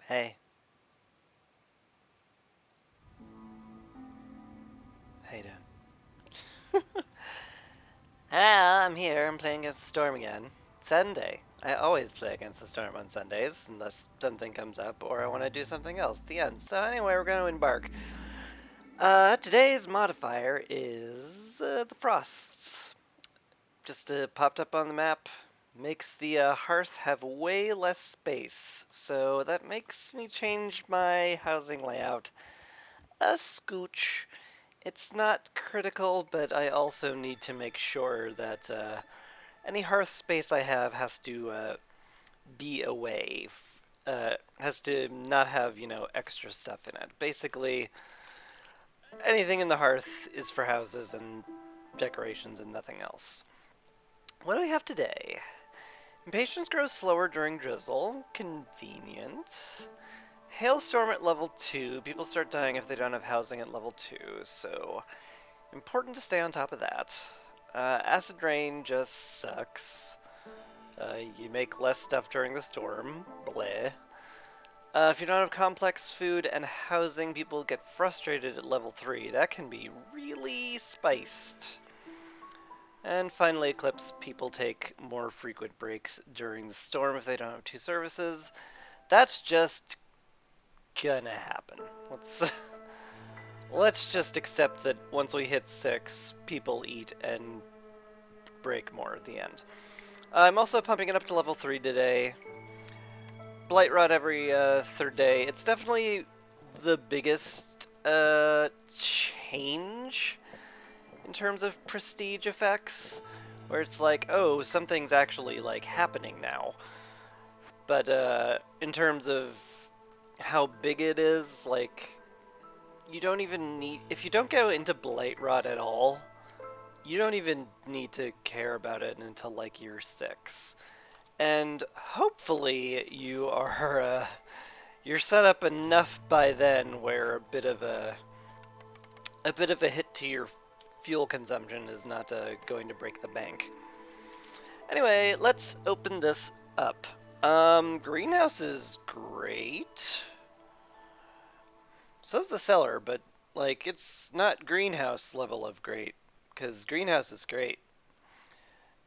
Hey. How you doing? I'm here. I'm playing against the storm again. Sunday. I always play against the storm on Sundays, unless something comes up or I want to do something else at the end. So anyway, we're going to embark. Today's modifier is the frosts. Just popped up on the map. Makes the hearth have way less space. So that makes me change my housing layout a scooch. It's not critical, but I also need to make sure that any hearth space I have has to be away. Has to not have, extra stuff in it. Basically, anything in the hearth is for houses and decorations and nothing else. What do we have today? Impatience grows slower during drizzle. Convenient. Hailstorm at level 2. People start dying if they don't have housing at level 2, so important to stay on top of that. Acid rain just sucks. You make less stuff during the storm. Bleh. If you don't have complex food and housing, people get frustrated at level 3. That can be really spiced. And finally, Eclipse. People take more frequent breaks during the storm if they don't have 2 services. That's just gonna happen. Let's just accept that once we hit 6, people eat and break more at the end. I'm also pumping it up to level 3 today. Blight Rod every 3rd day. It's definitely the biggest change in terms of prestige effects, where it's like, oh, something's actually like happening now. But in terms of how big it is, like, you don't even need, if you don't go into Blight Rod at all, you don't even need to care about it until like year 6. And hopefully you're set up enough by then where a bit of a hit to your fuel consumption is not going to break the bank. Anyway, let's open this up. Greenhouse is great. So's the cellar, but like it's not greenhouse level of great, because greenhouse is great.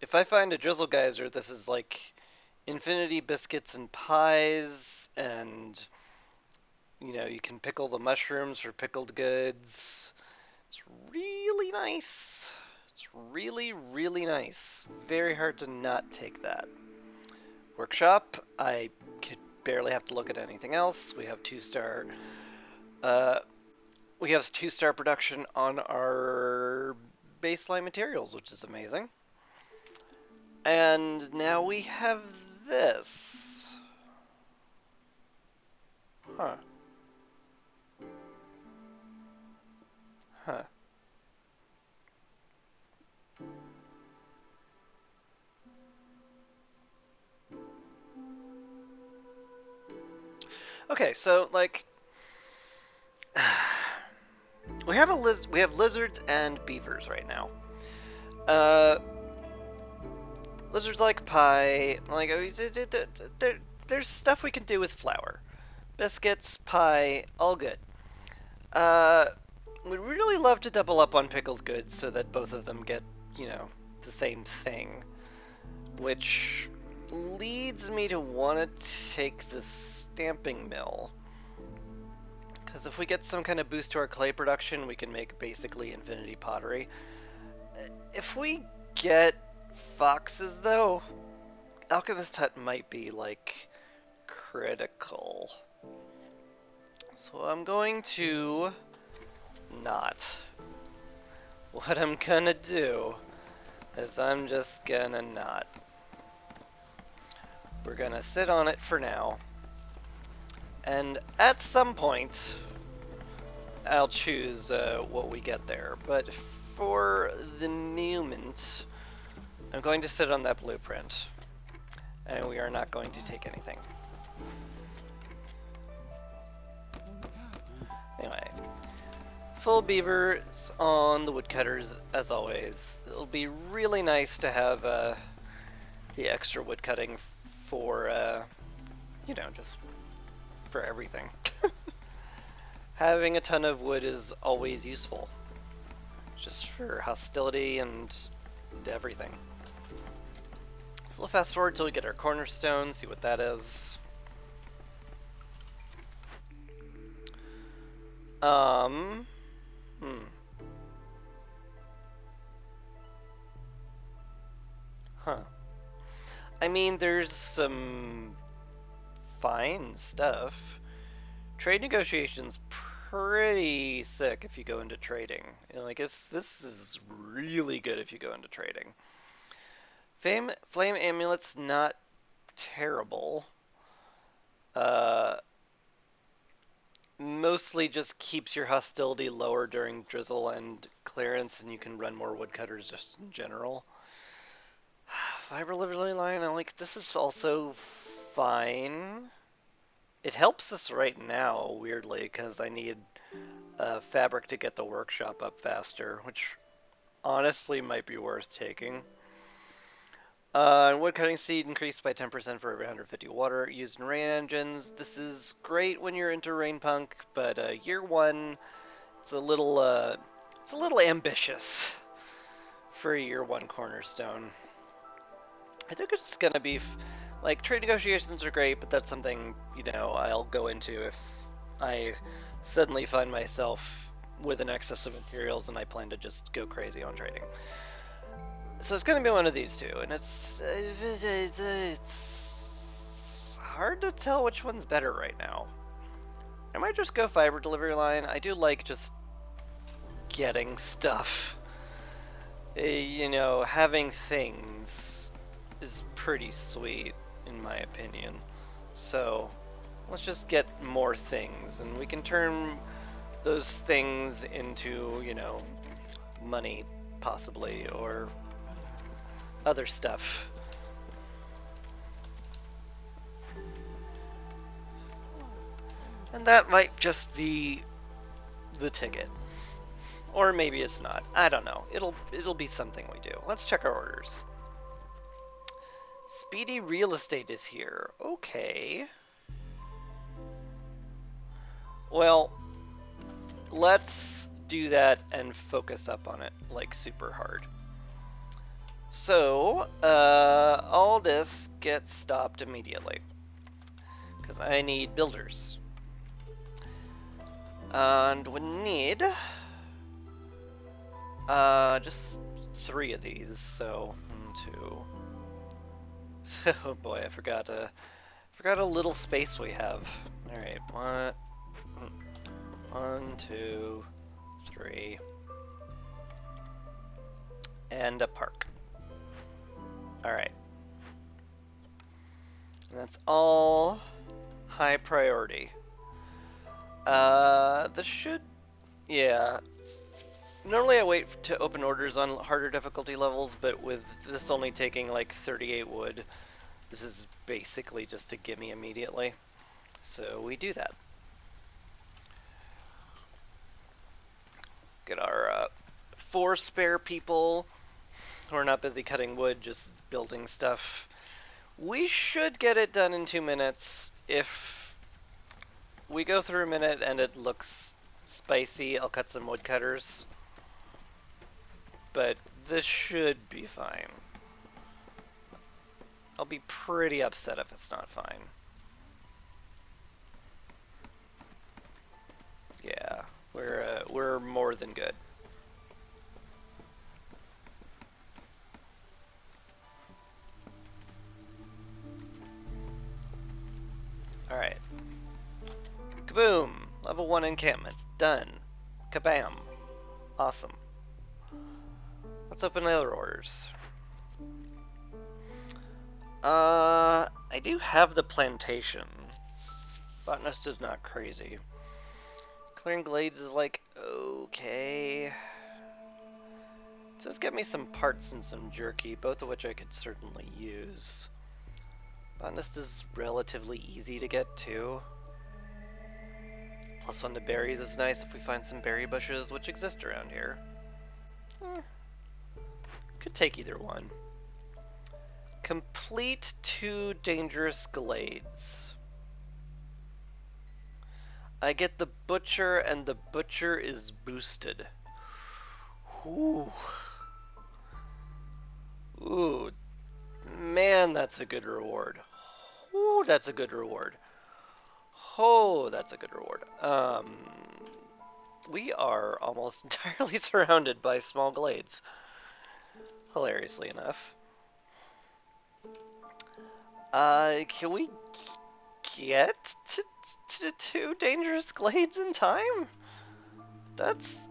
If I find a drizzle geyser, this is like infinity biscuits and pies, and you can pickle the mushrooms for pickled goods. It's really nice. It's really, really nice. Very hard to not take that. Workshop, I could barely have to look at anything else. We have 2-star. We have 2-star production on our baseline materials, which is amazing. And now we have this. Huh. Huh. Okay, so like we have lizards and beavers right now. Uh, Lizards like pie. Like there's stuff we can do with flour, biscuits, pie, all good. Uh, we'd really love to double up on pickled goods so that both of them get the same thing, which leads me to want to take the stamping mill. Because if we get some kind of boost to our clay production, we can make basically infinity pottery. If we get foxes, though, Alchemist Hut might be, like, critical. So I'm going to not. What I'm gonna do is I'm just gonna not. We're gonna sit on it for now. And at some point, I'll choose what we get there. But for the moment, I'm going to sit on that blueprint. And we are not going to take anything. Anyway, full beavers on the woodcutters as always. It'll be really nice to have the extra woodcutting for, just for everything. Having a ton of wood is always useful. Just for hostility and everything. So we'll fast forward till we get our cornerstone, see what that is. Hmm. Huh. I mean, there's some fine stuff. Trade negotiations pretty sick if you go into trading. You know, I guess this is really good if you go into trading. Flame amulet's not terrible. Mostly just keeps your hostility lower during drizzle and clearance, and you can run more woodcutters just in general. Fiber Liberty Line, I like this is also fine. It helps us right now, weirdly, because I need fabric to get the workshop up faster, which honestly might be worth taking. Woodcutting speed increased by 10% for every 150 water used in rain engines. This is great when you're into Rainpunk, but year one, it's a little ambitious for a year one cornerstone. I think it's gonna be like trade negotiations are great, but that's something I'll go into if I suddenly find myself with an excess of materials and I plan to just go crazy on trading. So it's going to be one of these two, and it's hard to tell which one's better right now. I might just go fiber delivery line. I do like just getting stuff. Having things is pretty sweet, in my opinion. So let's just get more things, and we can turn those things into, money, possibly, or other stuff. And that might just be the ticket. Or maybe it's not. I don't know. It'll be something we do. Let's check our orders. Speedy Real Estate is here. Okay. Well, let's do that and focus up on it, like, super hard. So, all this gets stopped immediately. Because I need builders. And we need just 3 of these, so 1, 2. Oh boy, I forgot a little space we have. Alright, 1, 2, 3. And a park. Alright. That's all high priority. This should... Yeah. Normally I wait to open orders on harder difficulty levels, but with this only taking like 38 wood, this is basically just a gimme immediately. So we do that. Get our 4 spare people who are not busy cutting wood, just building stuff. We should get it done in 2 minutes. If we go through a minute and it looks spicy, I'll cut some woodcutters. But this should be fine. I'll be pretty upset if it's not fine. Yeah, we're more than good. Alright. Kaboom! Level 1 encampment. Done. Kabam. Awesome. Let's open the other orders. I do have the plantation. Botanist is not crazy. Clearing glades is like, okay. Just get me some parts and some jerky, both of which I could certainly use. Botanist is relatively easy to get too. +1 to berries is nice if we find some berry bushes, which exist around here. Could take either one. Complete 2 dangerous glades. I get the butcher, and the butcher is boosted. Ooh. Ooh. Man, that's a good reward. Ooh, that's a good reward. Oh, that's a good reward. We are almost entirely surrounded by small glades. Hilariously enough. Can we get to two dangerous glades in time? That's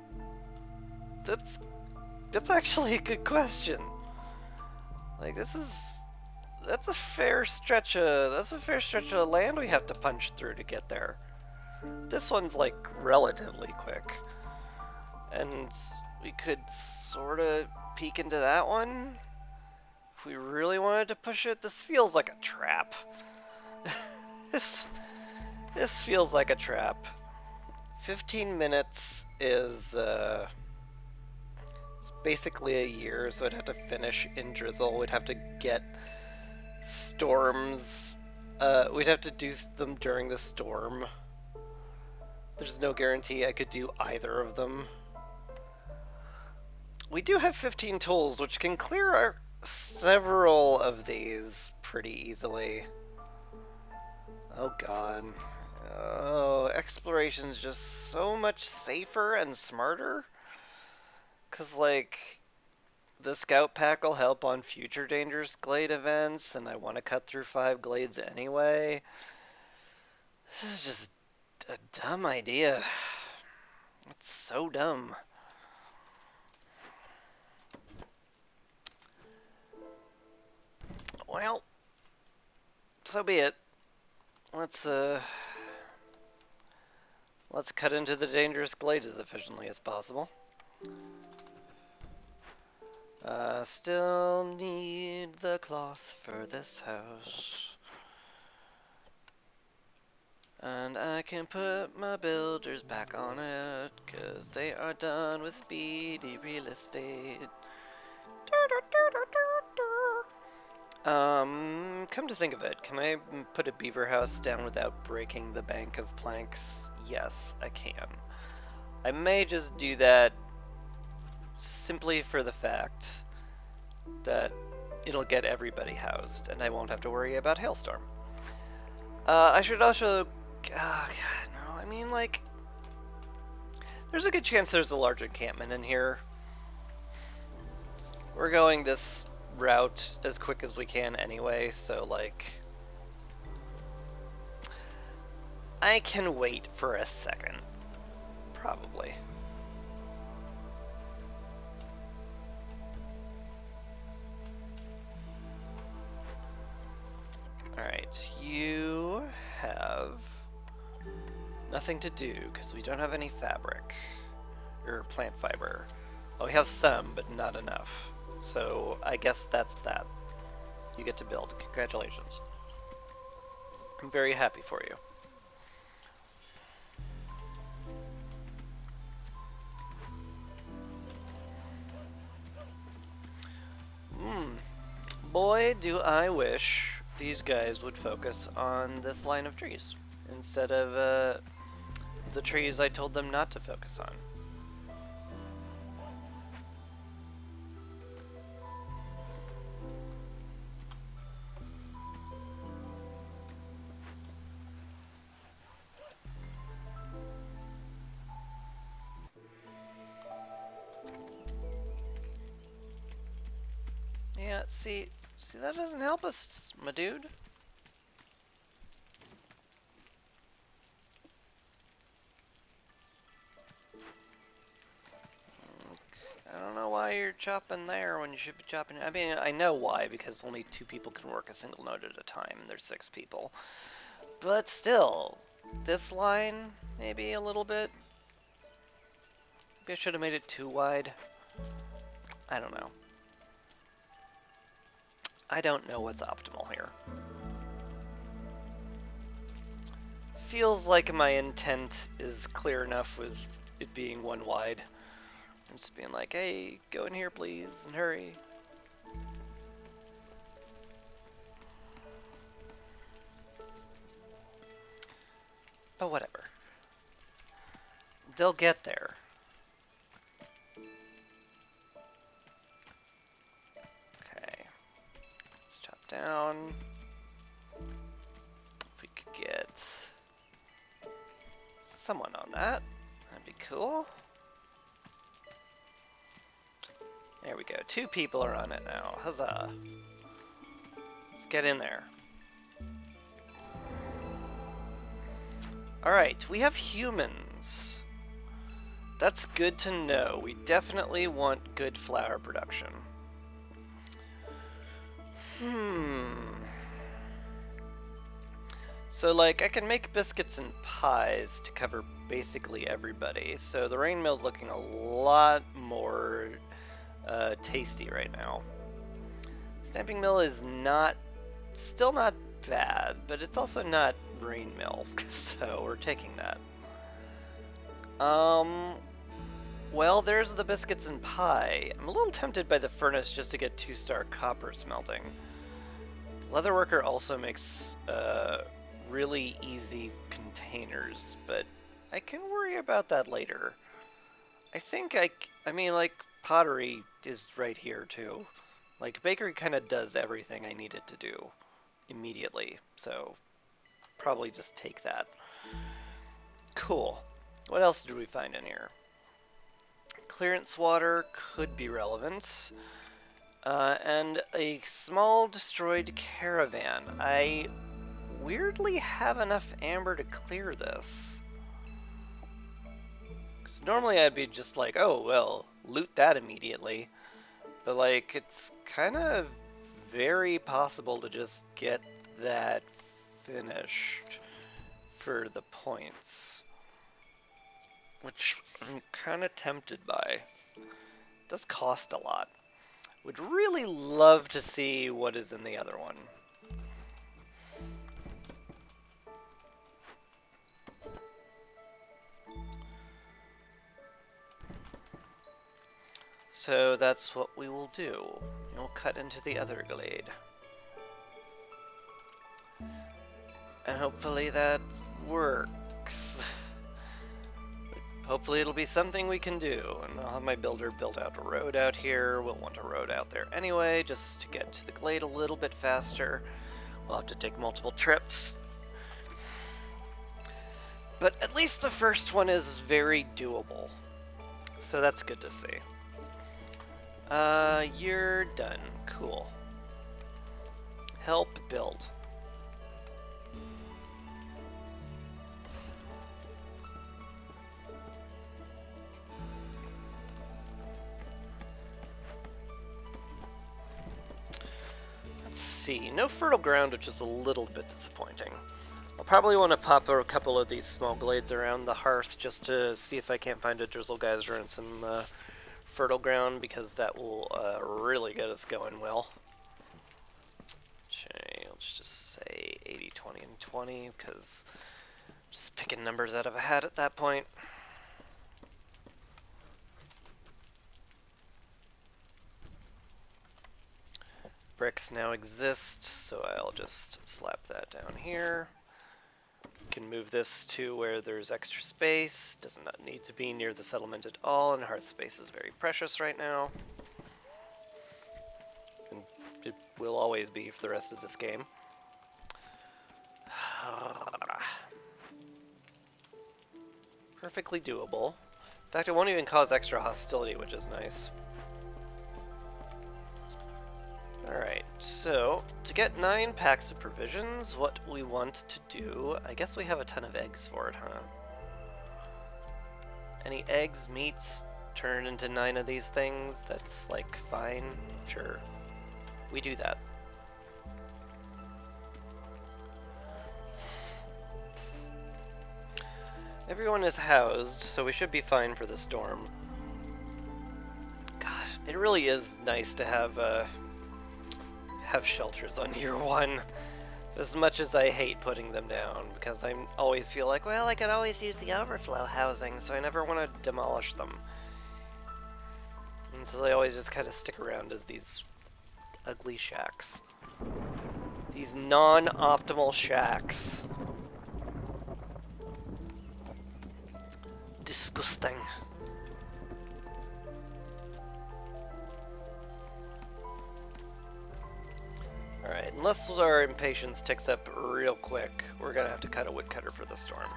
that's that's actually a good question. Like that's a fair stretch of land we have to punch through to get there. This one's like relatively quick. And we could sort of peek into that one if we really wanted to push it. This feels like a trap. this this feels like a trap. 15 minutes is it's basically a year, so I'd have to finish in drizzle. We'd have to get storms. We'd have to do them during the storm. There's no guarantee I could do either of them. We do have 15 tools, which can clear several of these pretty easily. Oh god. Oh, exploration's just so much safer and smarter. Cause like, the scout pack will help on future dangerous glade events, and I want to cut through 5 glades anyway. This is just a dumb idea. It's so dumb. Well, so be it. Let's cut into the dangerous glade as efficiently as possible. Still need the cloth for this house. And I can put my builders back on it, 'cause they are done with speedy real estate. Come to think of it, can I put a beaver house down without breaking the bank of planks? Yes, I can. I may just do that simply for the fact that it'll get everybody housed, and I won't have to worry about hailstorm. I should also... God, no, I mean, like... There's a good chance there's a large encampment in here. We're going this route as quick as we can anyway, so, like... I can wait for a second. Probably. Alright, you have nothing to do because we don't have any fabric or plant fiber. Oh, we have some, but not enough. So I guess that's that. You get to build. Congratulations. I'm very happy for you. Boy, do I wish these guys would focus on this line of trees instead of the trees I told them not to focus on. Yeah, see, that doesn't help us, my dude. I don't know why you're chopping there when you should be chopping... I mean, I know why, because only 2 people can work a single node at a time, and there's 6 people. But still, this line, maybe a little bit. Maybe I should have made it too wide. I don't know. I don't know what's optimal here. Feels like my intent is clear enough with it being 1 wide. I'm just being like, hey, go in here please, and hurry. But whatever. they'll get there. Okay. Let's chop down. If we could get someone on that, that'd be cool. There we go. 2 people are on it now. Huzzah. Let's get in there. Alright, we have humans. That's good to know. We definitely want good flour production. So, like, I can make biscuits and pies to cover basically everybody. So the rain mill's looking a lot more tasty right now. Stamping mill is still not bad, but it's also not rain mill, so we're taking that. Well, there's the biscuits and pie. I'm a little tempted by the furnace just to get 2-star copper smelting. Leatherworker also makes really easy containers, but I can worry about that later. I think I mean, like, pottery is right here too. Like, bakery kind of does everything I need it to do immediately, so probably just take that. Cool. What else did we find in here? Clearance water could be relevant. And a small destroyed caravan. I weirdly have enough amber to clear this. Because normally I'd be just like, oh, well, loot that immediately. But, like, it's kind of very possible to just get that finished for the points. Which I'm kind of tempted by. It does cost a lot. Would really love to see what is in the other one. So that's what we will do. We'll cut into the other glade. And hopefully that works. Hopefully it'll be something we can do. And I'll have my builder build out a road out here. We'll want a road out there anyway, just to get to the glade a little bit faster. We'll have to take multiple trips. But at least the first one is very doable. So that's good to see. You're done. Cool. Help build. Let's see. No fertile ground, which is a little bit disappointing. I'll probably want to pop a couple of these small glades around the hearth just to see if I can't find a drizzle geyser and some fertile ground, because that will really get us going well. Okay, let's just say 80, 20, and 20, because just picking numbers out of a hat at that point. Bricks now exist, so I'll just slap that down here. Can move this to where there's extra space. Does not need to be near the settlement at all, and hearth space is very precious right now. And it will always be for the rest of this game. Perfectly doable. In fact, it won't even cause extra hostility, which is nice. Alright, so to get 9 packs of provisions, what we want to do, I guess we have a ton of eggs for it, huh? Any eggs, meats, turn into 9 of these things, that's like fine, sure. We do that. Everyone is housed, so we should be fine for the storm. Gosh, it really is nice to have shelters on year 1, as much as I hate putting them down, because I always feel like, well, I could always use the overflow housing, so I never want to demolish them. And so they always just kind of stick around as these ugly shacks. These non-optimal shacks. Disgusting. Alright, unless our impatience ticks up real quick, we're gonna have to cut a woodcutter for the storm.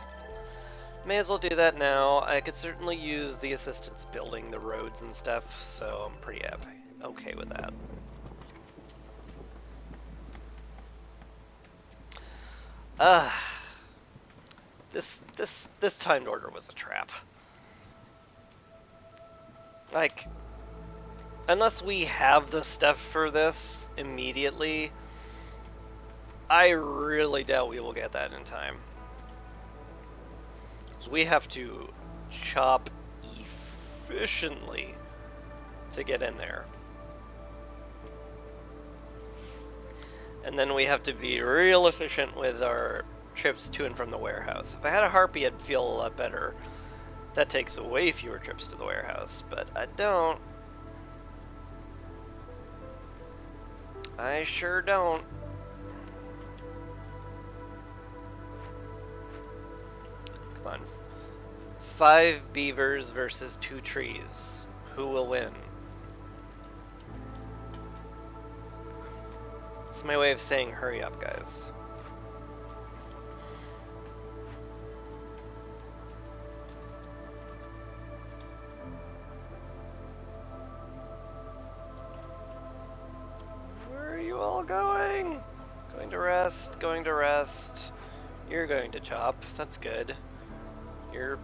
May as well do that now. I could certainly use the assistance building the roads and stuff, so I'm pretty okay with that. This timed order was a trap. Like, unless we have the stuff for this immediately, I really doubt we will get that in time. So we have to chop efficiently to get in there. And then we have to be real efficient with our trips to and from the warehouse. If I had a harpy, I'd feel a lot better. That takes way fewer trips to the warehouse, but I don't. I sure don't. Come on. 5 beavers versus 2 trees. Who will win? It's my way of saying hurry up, guys. Where are you all going? Going to rest, going to rest. You're going to chop, that's good. You're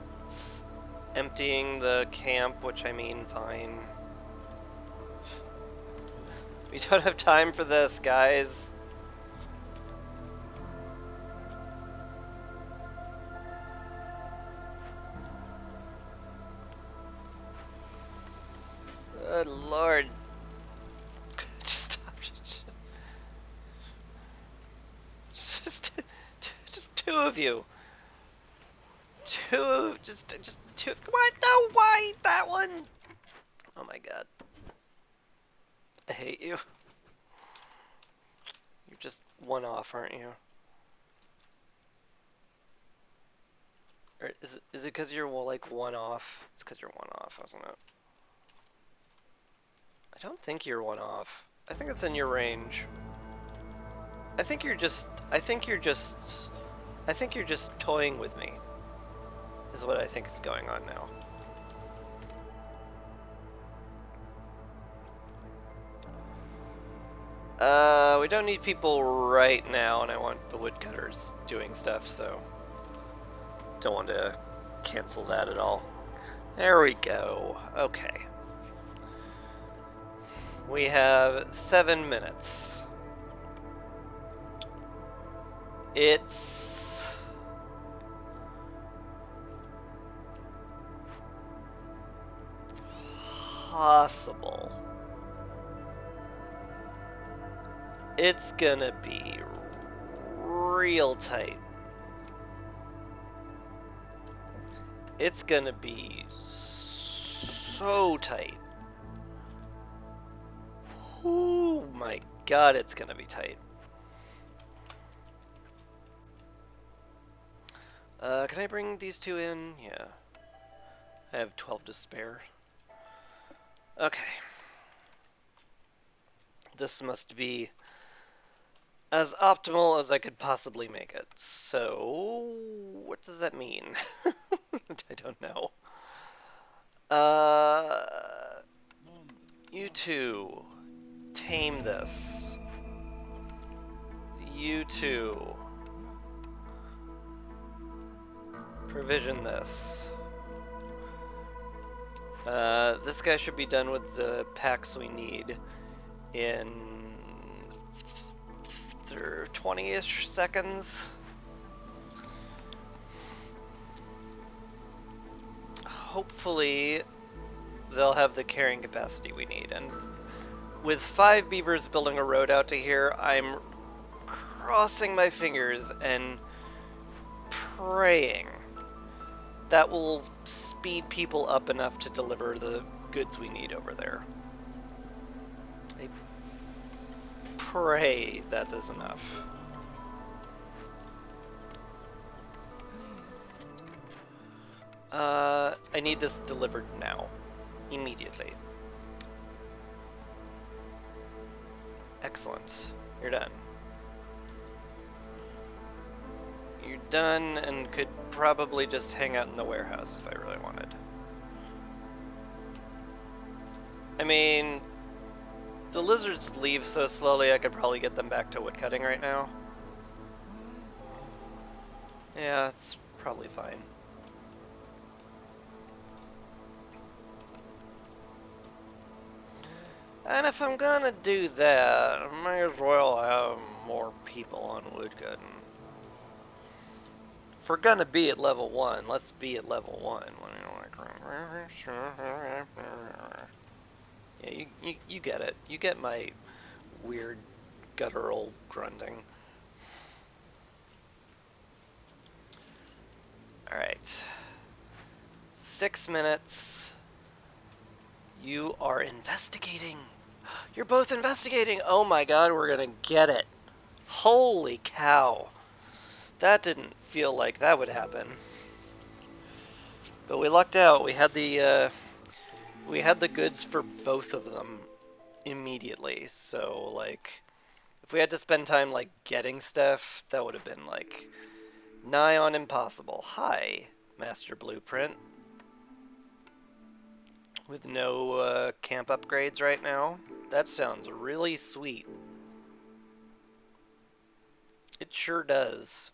emptying the camp, which I mean, fine. We don't have time for this, guys. Good lord. Just stop. Just 2 of you. Just 2. What? No, why that one? Oh my god. I hate you. You're just 1 off, aren't you? Or is it because you're like 1 off? It's because you're 1 off, wasn't it? I don't think you're 1 off. I think it's in your range. I think you're just toying with me. Is what I think is going on now. We don't need people right now, and I want the woodcutters doing stuff, so don't want to cancel that at all. There we go. Okay. We have 7 minutes. It's possible. It's gonna be real tight. It's gonna be so tight. Oh my god, it's gonna be tight. Can I bring these 2 in? Yeah. I have 12 to spare. Okay. This must be as optimal as I could possibly make it. So, what does that mean? I don't know. You 2, tame this. You 2, provision this. This guy should be done with the packs we need in 20-ish seconds. Hopefully they'll have the carrying capacity we need, and with 5 beavers building a road out to here, I'm crossing my fingers and praying that will speed people up enough to deliver the goods we need over there. I pray that is enough. I need this delivered now. Immediately. Excellent. You're done. You're done and could probably just hang out in the warehouse if I really wanted. I mean, the lizards leave so slowly I could probably get them back to woodcutting right now. Yeah, it's probably fine. And if I'm gonna do that, I might as well have more people on woodcutting. If we're gonna be at level 1, let's be at level 1. Yeah, you get it. You get my weird guttural grunting. Alright. 6 minutes. You are investigating. You're both investigating. Oh my god, we're gonna get it. Holy cow. That didn't feel like that would happen. But we lucked out. We had the goods for both of them immediately. So like, if we had to spend time like getting stuff, that would have been like nigh on impossible. Hi, Master Blueprint. With no camp upgrades right now. That sounds really sweet. It sure does.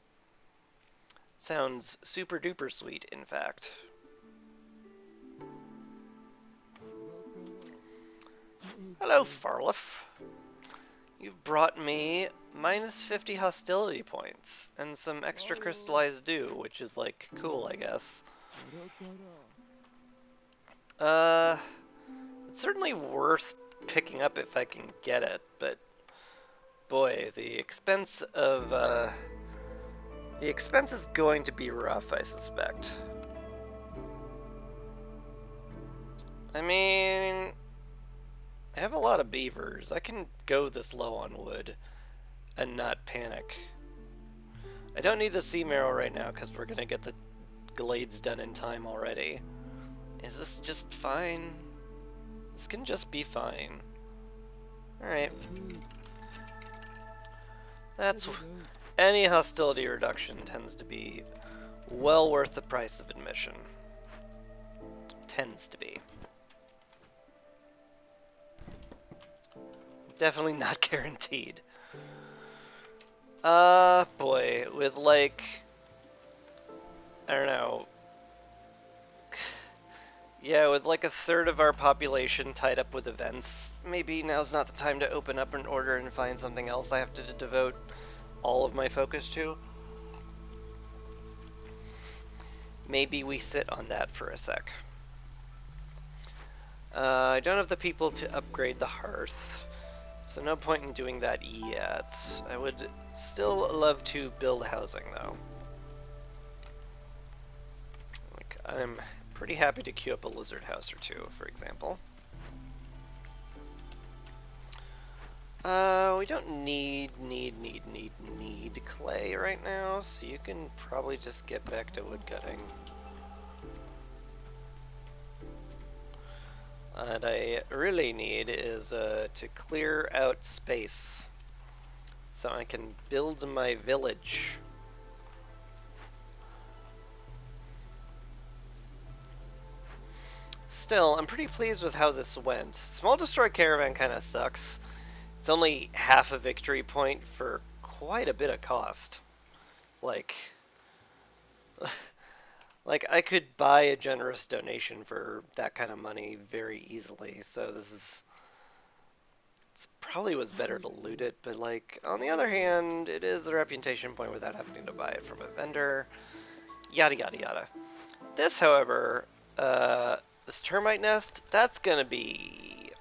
Sounds super duper sweet, in fact. Hello, Farliff. You've brought me minus 50 hostility points and some extra crystallized dew, which is like cool, I guess. It's certainly worth picking up if I can get it, but boy, the expense is going to be rough, I suspect. I mean, I have a lot of beavers. I can go this low on wood and not panic. I don't need the sea marrow right now because we're gonna get the glades done in time already. Is this just fine? This can just be fine. Alright. That's... Any hostility reduction tends to be well worth the price of admission. Tends to be. Definitely not guaranteed. Boy, with like... I don't know... Yeah, with like a third of our population tied up with events, maybe now's not the time to open up an order and find something else I have to devote all of my focus to. Maybe we sit on that for a sec. I don't have the people to upgrade the hearth, so no point in doing that yet. I would still love to build housing, though. Like, I'm pretty happy to queue up a lizard house or two, for example. We don't need clay right now, so you can probably just get back to woodcutting. What I really need is to clear out space so I can build my village. Still, I'm pretty pleased with how this went. Small Destroyed Caravan kind of sucks. It's only half a victory point for quite a bit of cost. Like I could buy a generous donation for that kind of money very easily, so it probably was better to loot it, but like, on the other hand, it is a reputation point without having to buy it from a vendor, yada yada yada. This, however, this termite nest, that's gonna be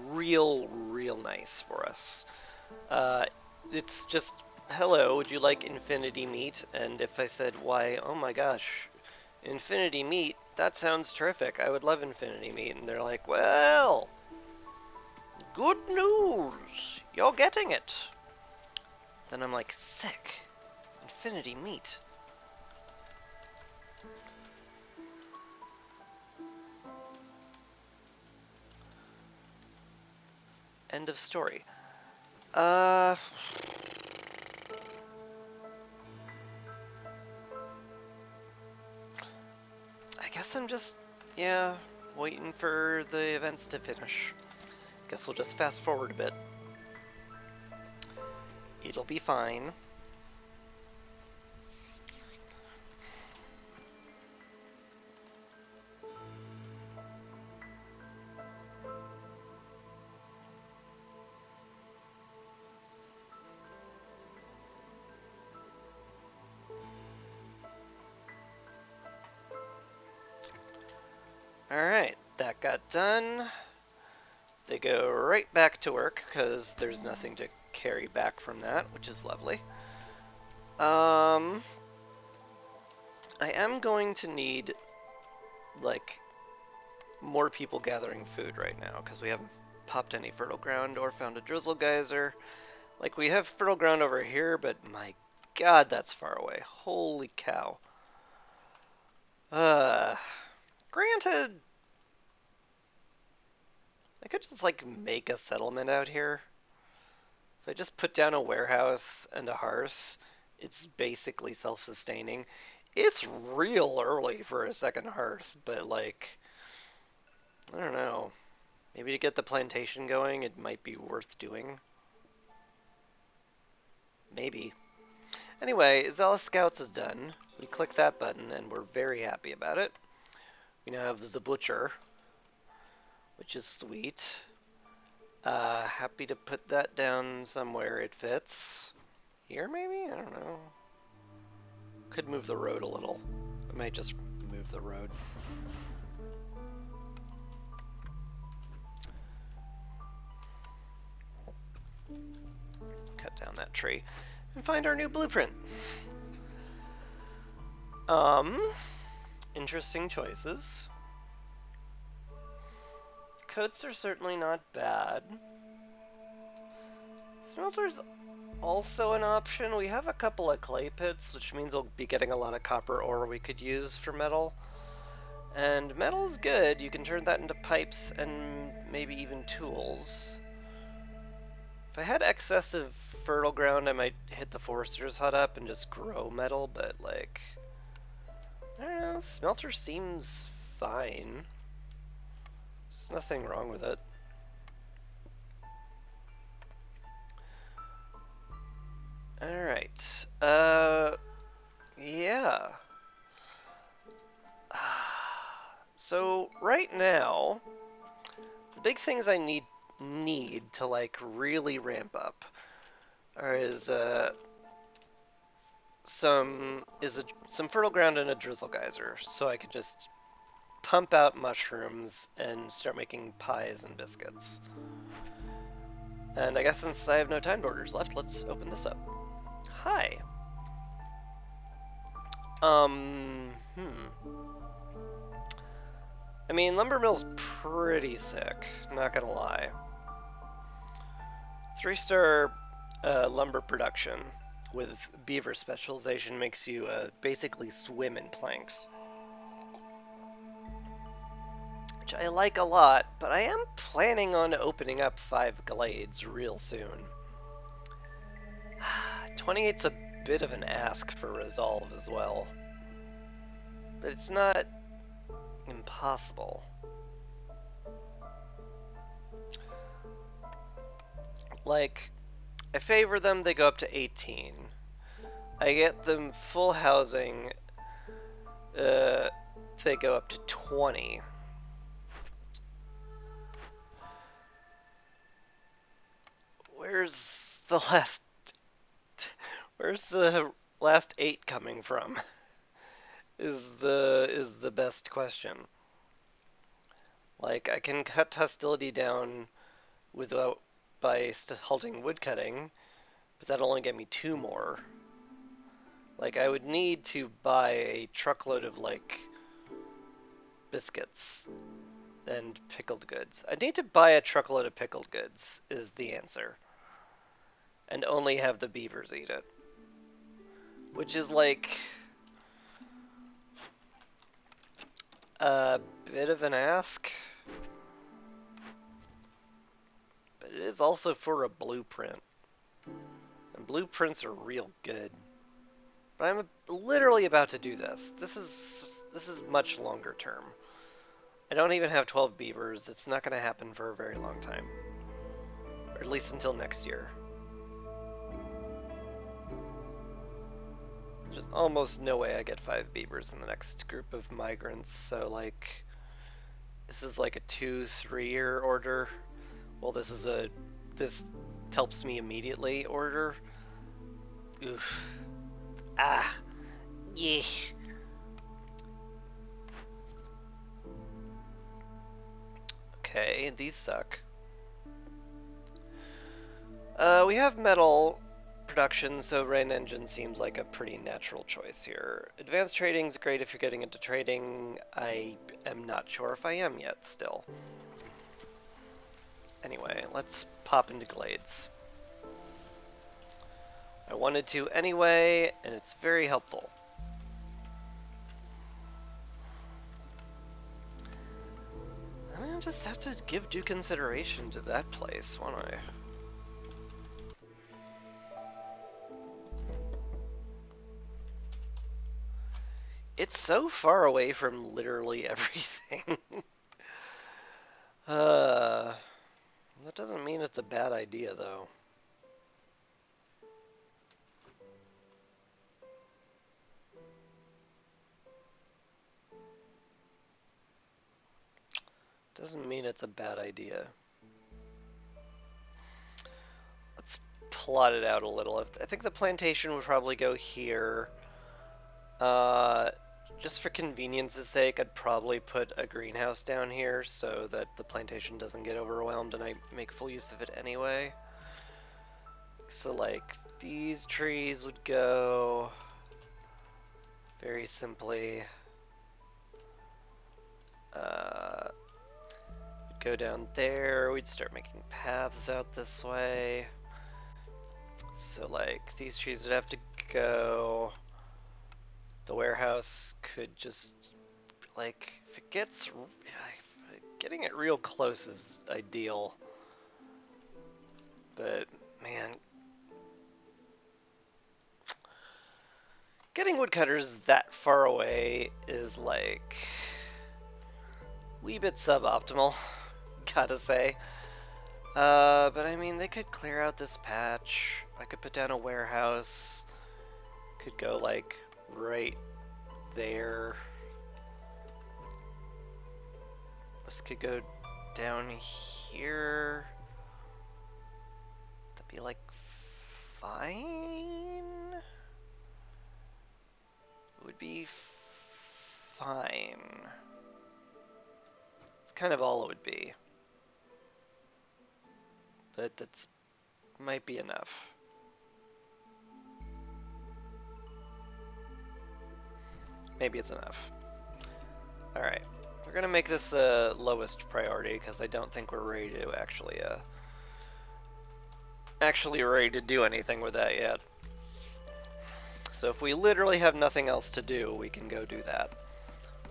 real nice for us. It's just, hello, would you like infinity meat? And if I said, why, oh my gosh, infinity meat, that sounds terrific, I would love infinity meat. And they're like, well, good news, you're getting it. Then I'm like, sick, infinity meat. End of story. I guess I'm just, yeah, waiting for the events to finish. Guess we'll just fast forward a bit. It'll be fine. Alright, that got done. They go right back to work because there's nothing to carry back from that, which is lovely. I am going to need, like, more people gathering food right now because we haven't popped any fertile ground or found a drizzle geyser. Like, we have fertile ground over here, but my god, that's far away. Holy cow. Granted, I could just, like, make a settlement out here. If I just put down a warehouse and a hearth, it's basically self-sustaining. It's real early for a second hearth, but, like, I don't know. Maybe to get the plantation going, it might be worth doing. Maybe. Anyway, Zealous Scouts is done. We click that button, and we're very happy about it. We now have the Butcher, which is sweet. Happy to put that down somewhere it fits. Here, maybe? I don't know. Could move the road a little. I might just move the road. Cut down that tree. And find our new blueprint. Interesting choices. Coats are certainly not bad. Smelter's also an option. We have a couple of clay pits, which means we'll be getting a lot of copper ore we could use for metal. And metal's good. You can turn that into pipes and maybe even tools. If I had excessive fertile ground, I might hit the forester's hut up and just grow metal, but like, I don't know, smelter seems fine. There's nothing wrong with it. Alright, yeah. So, right now, the big things I need to, like, really ramp up is some fertile ground and a drizzle geyser, so I can just pump out mushrooms and start making pies and biscuits. And I guess since I have no time orders left, let's open this up. Hi. I mean, lumber mill's pretty sick, not gonna lie. 3-star lumber production with beaver specialization makes you basically swim in planks. Which I like a lot, but I am planning on opening up 5 glades real soon. 28's a bit of an ask for resolve as well. But it's not impossible. Like, I favor them, they go up to 18. I get them full housing, they go up to 20. Where's the last 8 coming from? is the best question. Like, I can cut hostility down without by halting woodcutting, but that'll only get me 2 more. Like, I would need to buy a truckload of, like, biscuits and pickled goods. I need to buy a truckload of pickled goods, is the answer. And only have the beavers eat it. Which is, like, a bit of an ask. But it is also for a blueprint. And blueprints are real good. But I'm literally about to do this. This is much longer term. I don't even have 12 beavers. It's not going to happen for a very long time. Or at least until next year. There's almost no way I get 5 beavers in the next group of migrants, so like this is like a 2-3 year order. Well, this helps me immediately order. Oof. Ah. Yeah. Okay, these suck. We have metal production, so Rain Engine seems like a pretty natural choice here. Advanced trading is great if you're getting into trading. I am not sure if I am yet still. Anyway, let's pop into Glades. I wanted to anyway, and it's very helpful. I'm gonna just have to give due consideration to that place, won't I? It's so far away from literally everything. That doesn't mean it's a bad idea, though. Doesn't mean it's a bad idea. Let's plot it out a little. I think the plantation would probably go here. Just for convenience's sake, I'd probably put a greenhouse down here so that the plantation doesn't get overwhelmed and I make full use of it anyway. So like these trees would go very simply. We'd go down there, we'd start making paths out this way. So like these trees would have to go. The warehouse could just, like, if it gets, getting it real close is ideal. But, man, getting woodcutters that far away is, like, wee bit suboptimal, gotta say. But I mean, they could clear out this patch. I could put down a warehouse. Could go, like, right there. This could go down here. That'd be like fine. It would be fine. It's kind of all it would be. But that's might be enough. Maybe it's enough. Alright, we're gonna make this lowest priority because I don't think we're ready to actually ready to do anything with that yet. So if we literally have nothing else to do, we can go do that.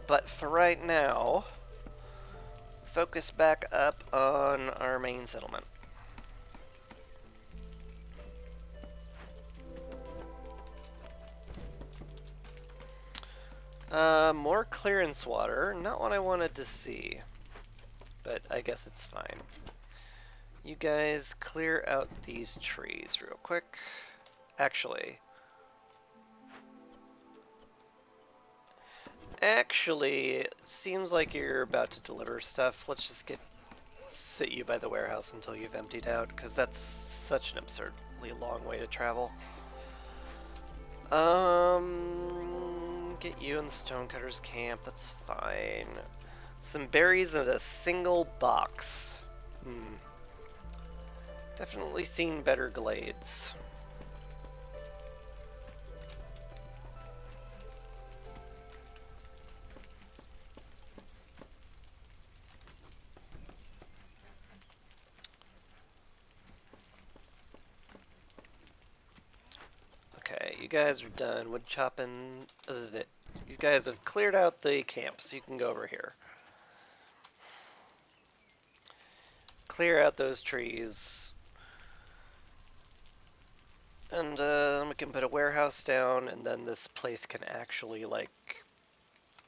But for right now, focus back up on our main settlement. More clearance water, not what I wanted to see, but I guess it's fine. You guys clear out these trees real quick. Actually, seems like you're about to deliver stuff. Let's just sit you by the warehouse until you've emptied out, because that's such an absurdly long way to travel. Get you in the stonecutter's camp, that's fine. Some berries in a single box. Definitely seen better glades. Okay, you guys are done wood chopping. You guys have cleared out the camp, so you can go over here. clear out those trees. And then we can put a warehouse down, and then this place can actually, like,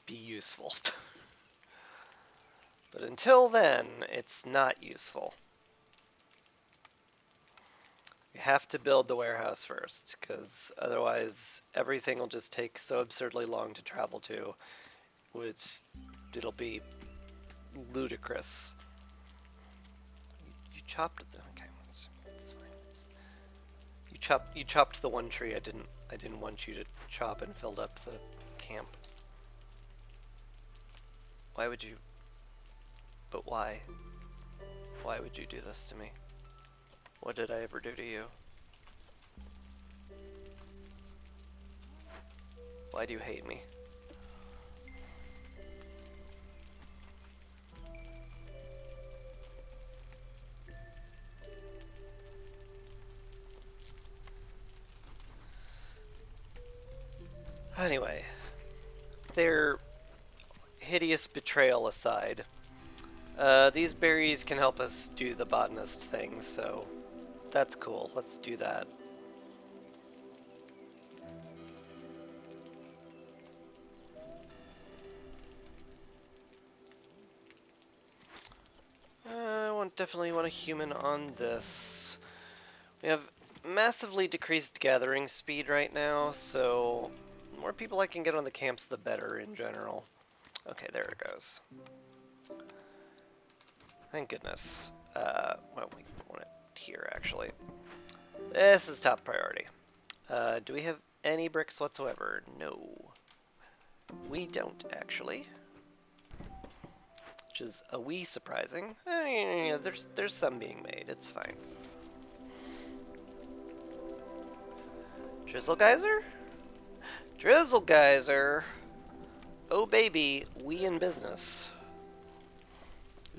be useful. But until then, it's not useful. We have to build the warehouse first, because otherwise everything will just take so absurdly long to travel to, which it'll be ludicrous. You chopped the okay. It's fine. You chopped the one tree I didn't want you to chop and filled up the camp. Why would you? But why? Why would you do this to me? What did I ever do to you? Why do you hate me? Anyway, their hideous betrayal aside, these berries can help us do the botanist thing, so that's cool. Let's do that. Definitely want a human on this. We have massively decreased gathering speed right now, so the more people I can get on the camps, the better in general. Okay, there it goes. Thank goodness. Well, we want it here, actually. This is top priority. Do we have any bricks whatsoever? No. We don't, actually. Which is a wee surprising. There's some being made. It's fine. Drizzle geyser? Drizzle geyser! Oh baby, we in business.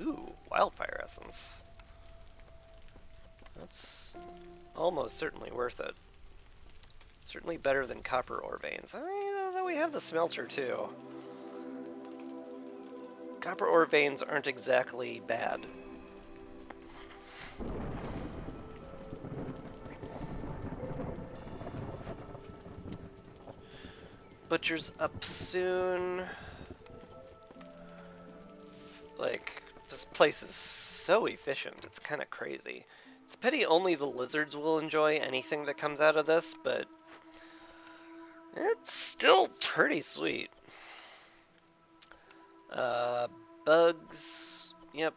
Ooh, wildfire essence. That's almost certainly worth it. Certainly better than copper ore veins. Though we have the smelter too. Copper ore veins aren't exactly bad. Butcher's up soon. Like, this place is so efficient, it's kind of crazy. It's a pity only the lizards will enjoy anything that comes out of this, but it's still pretty sweet. Bugs. Yep.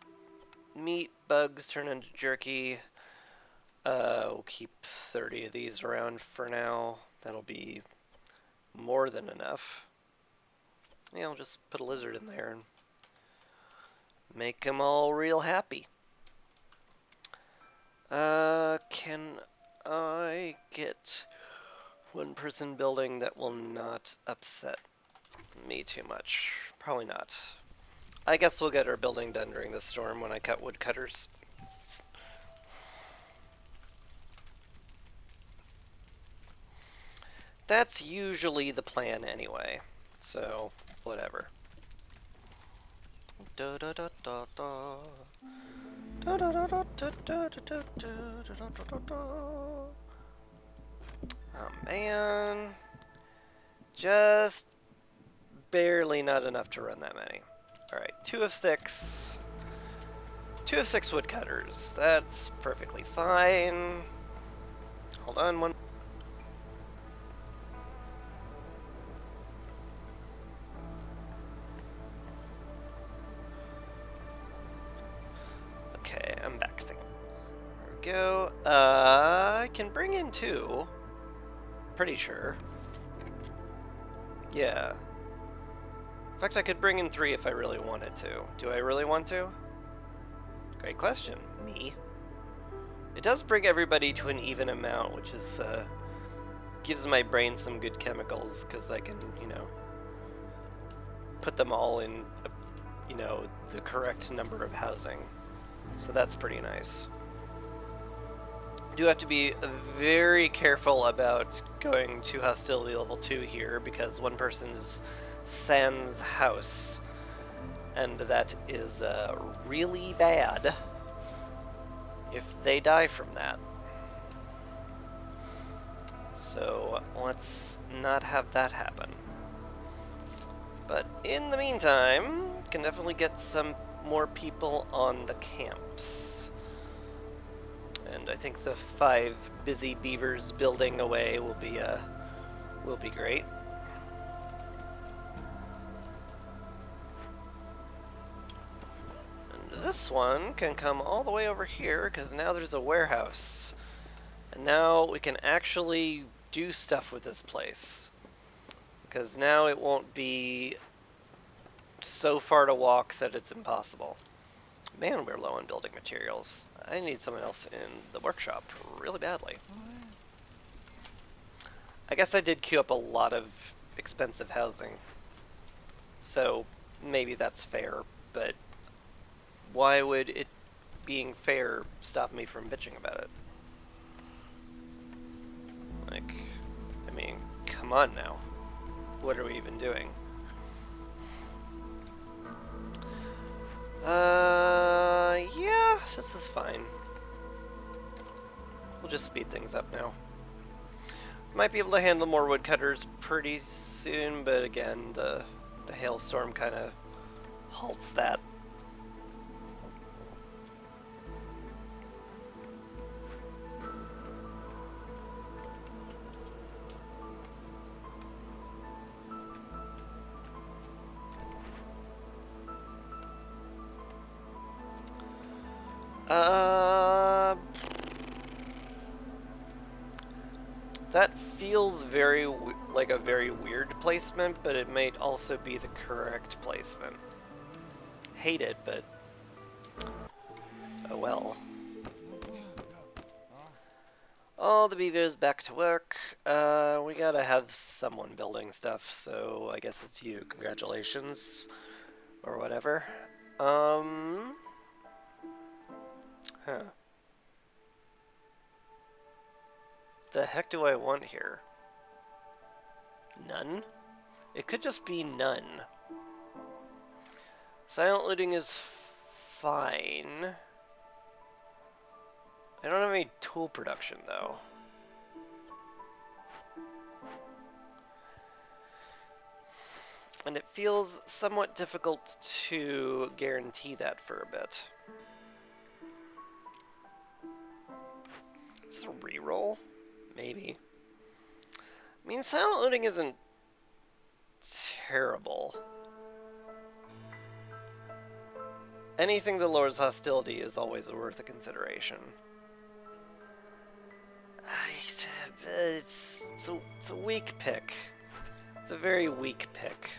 Meat, bugs turn into jerky. We'll keep 30 of these around for now. That'll be more than enough. Yeah, I'll just put a lizard in there and make them all real happy. Can I get one person building that will not upset me too much? Probably not. I guess we'll get our building done during this storm when I cut woodcutters. That's usually the plan anyway, so whatever. Da da da da da. Da da da da da da da da da. Oh man, just barely not enough to run that many. All right, 2 of 6. 2 of 6 woodcutters. That's perfectly fine. Hold on one. Okay, I'm back. There we go. I can bring in 2. Pretty sure. Yeah. In fact, I could bring in 3 if I really wanted to. Do I really want to? Great question. Me. It does bring everybody to an even amount, which is, gives my brain some good chemicals, because I can, you know, put them all in, you know, the correct number of housing. So that's pretty nice. Do have to be very careful about going to hostility level 2 here, because one person's sans house, and that is really bad. if they die from that. So let's not have that happen. But in the meantime, can definitely get some more people on the camps. And I think the 5 busy beavers building away will be great. And this one can come all the way over here because now there's a warehouse. And now we can actually do stuff with this place. Because now it won't be so far to walk that it's impossible. Man, we're low on building materials. I need someone else in the workshop really badly. I guess I did queue up a lot of expensive housing. So maybe that's fair, but why would it being fair stop me from bitching about it? Like, I mean, come on now. What are we even doing? Yeah, this is fine. We'll just speed things up now. Might be able to handle more woodcutters pretty soon, but again, the hailstorm kind of halts that. That feels like a very weird placement, but it might also be the correct placement. Hate it, but oh well. All the beavers back to work. We gotta have someone building stuff, so I guess it's you. Congratulations. Or whatever. Huh. The heck do I want here? None? It could just be none. Silent looting is fine. I don't have any tool production, though. And it feels somewhat difficult to guarantee that for a bit. Is this a reroll? Maybe. I mean, silent looting isn't terrible. Anything that lowers hostility is always worth a consideration. It's a weak pick. It's a very weak pick.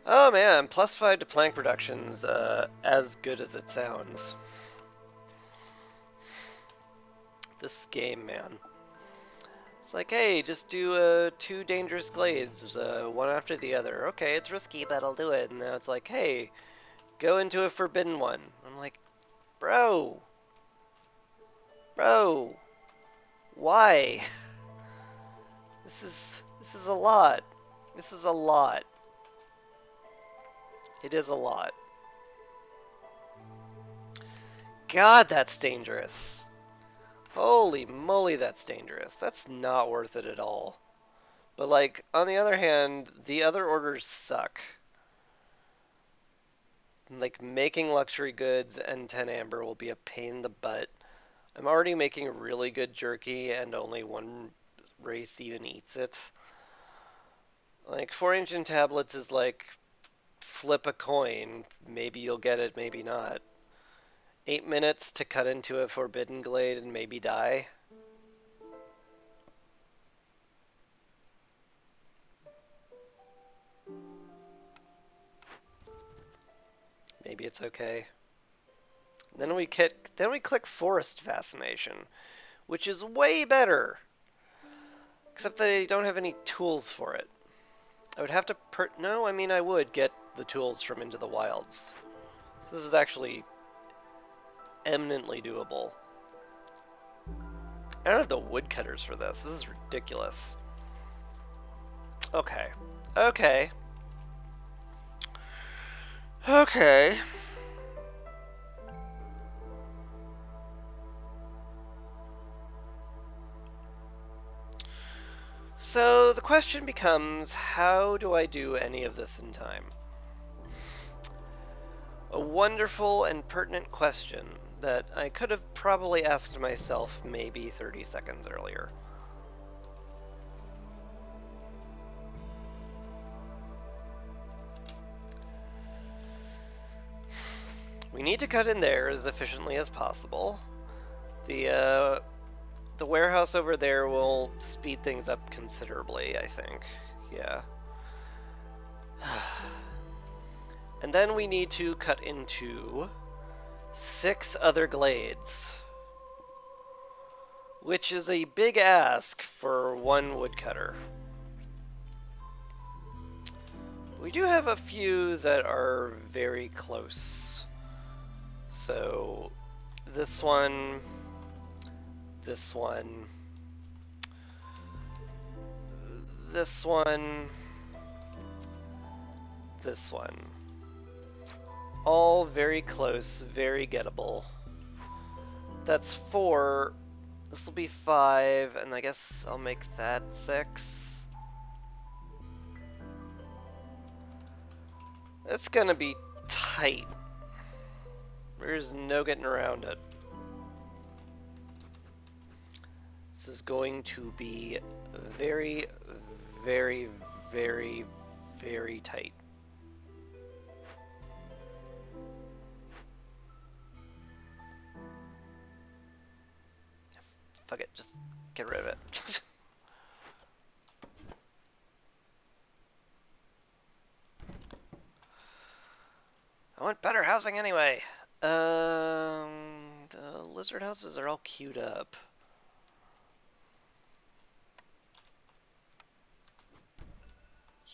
Oh man, +5 to plank production's as good as it sounds. This game, man. It's like, hey, just do 2 dangerous glades, one after the other. Okay, it's risky, but I'll do it. And now it's like, hey, go into a forbidden one. I'm like, bro, why? This is a lot. This is a lot. It is a lot. God, that's dangerous. Holy moly, that's dangerous. That's not worth it at all. But, like, on the other hand, the other orders suck. Like, making luxury goods and 10 amber will be a pain in the butt. I'm already making really good jerky, and only one race even eats it. Like, 4 ancient tablets is like, flip a coin. Maybe you'll get it, maybe not. 8 minutes to cut into a forbidden glade and maybe die. Maybe it's okay. Then we click Forest Fascination, which is way better. Except that I don't have any tools for it. I would have to no, I mean I would get the tools from Into the Wilds. So this is actually eminently doable. I don't have the woodcutters for this. This is ridiculous. Okay. Okay. Okay. So the question becomes, how do I do any of this in time? A wonderful and pertinent question that I could have probably asked myself maybe 30 seconds earlier. We need to cut in there as efficiently as possible. The warehouse over there will speed things up considerably, I think. Yeah. And then we need to cut into 6 other glades, which is a big ask for one woodcutter. We do have a few that are very close. So this one, this one, this one, this one. All very close, very gettable. That's 4. This will be 5, and I guess I'll make that 6. It's gonna be tight. There's no getting around it. This is going to be very, very, very, very tight. Fuck it, just get rid of it. I want better housing anyway. The lizard houses are all queued up.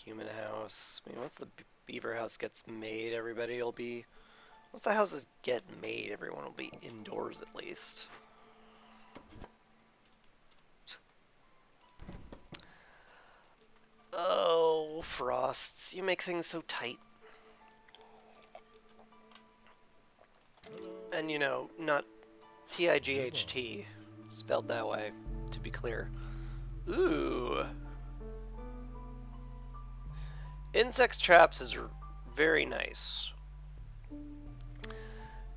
Human house. I mean, once the beaver house gets made, everybody will be... Once the houses get made, everyone will be indoors at least. Oh, Frosts, you make things so tight. And you know, not T-I-G-H-T, spelled that way, to be clear. Ooh. Insect traps is very nice.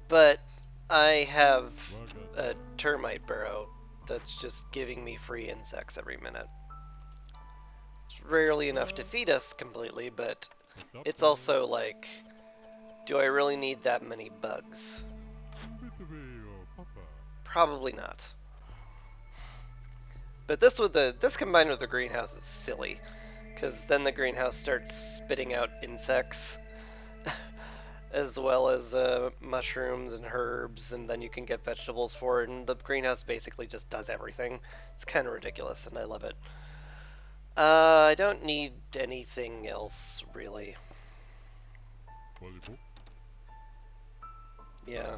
But I have a termite burrow that's just giving me free insects every minute. It's rarely enough to feed us completely, but it's also like, do I really need that many bugs? Probably not. But this combined with the greenhouse is silly, because then the greenhouse starts spitting out insects, as well as mushrooms and herbs, and then you can get vegetables for it, and the greenhouse basically just does everything. It's kind of ridiculous, and I love it. I don't need anything else, really. Yeah.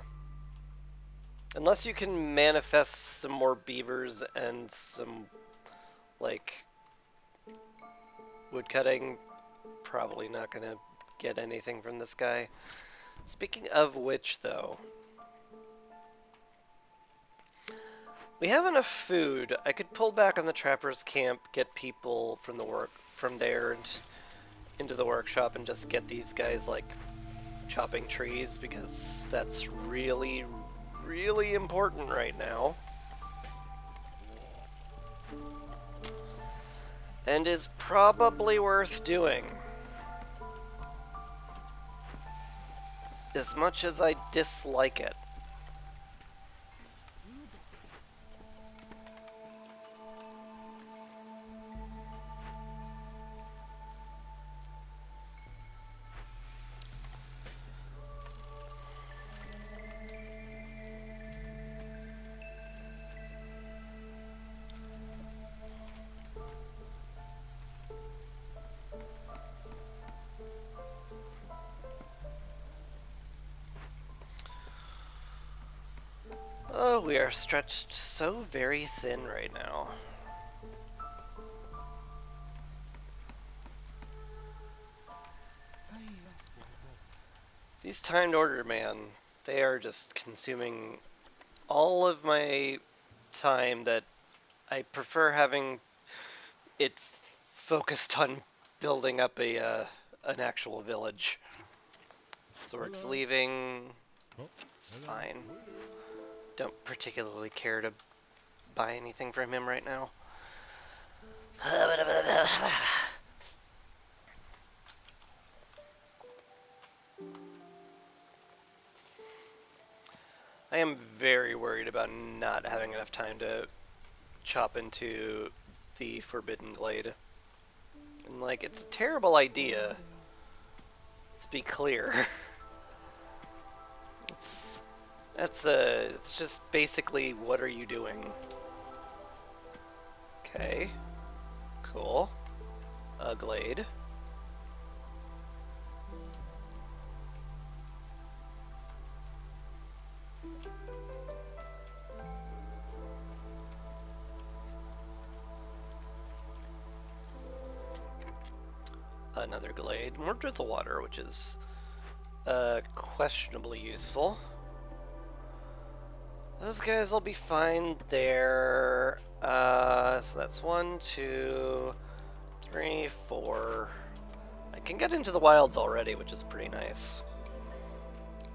Unless you can manifest some more beavers and some, like, woodcutting, probably not gonna get anything from this guy. Speaking of which, though, we have enough food. I could pull back on the trapper's camp, get people from there and into the workshop, and just get these guys like chopping trees, because that's really, really important right now. And is probably worth doing. As much as I dislike it. Oh, we are stretched so very thin right now. These timed order, man, they are just consuming all of my time that I prefer having it focused on building up an actual village. Sorg's leaving. It's fine. Don't particularly care to buy anything from him right now. I am very worried about not having enough time to chop into the Forbidden Glade. And, like, it's a terrible idea. Let's be clear. It's just basically, what are you doing? Okay. Cool. A glade. Another glade. More drizzle water, which is questionably useful. Those guys will be fine there. So that's 1, 2, 3, 4. I can get into the wilds already, which is pretty nice.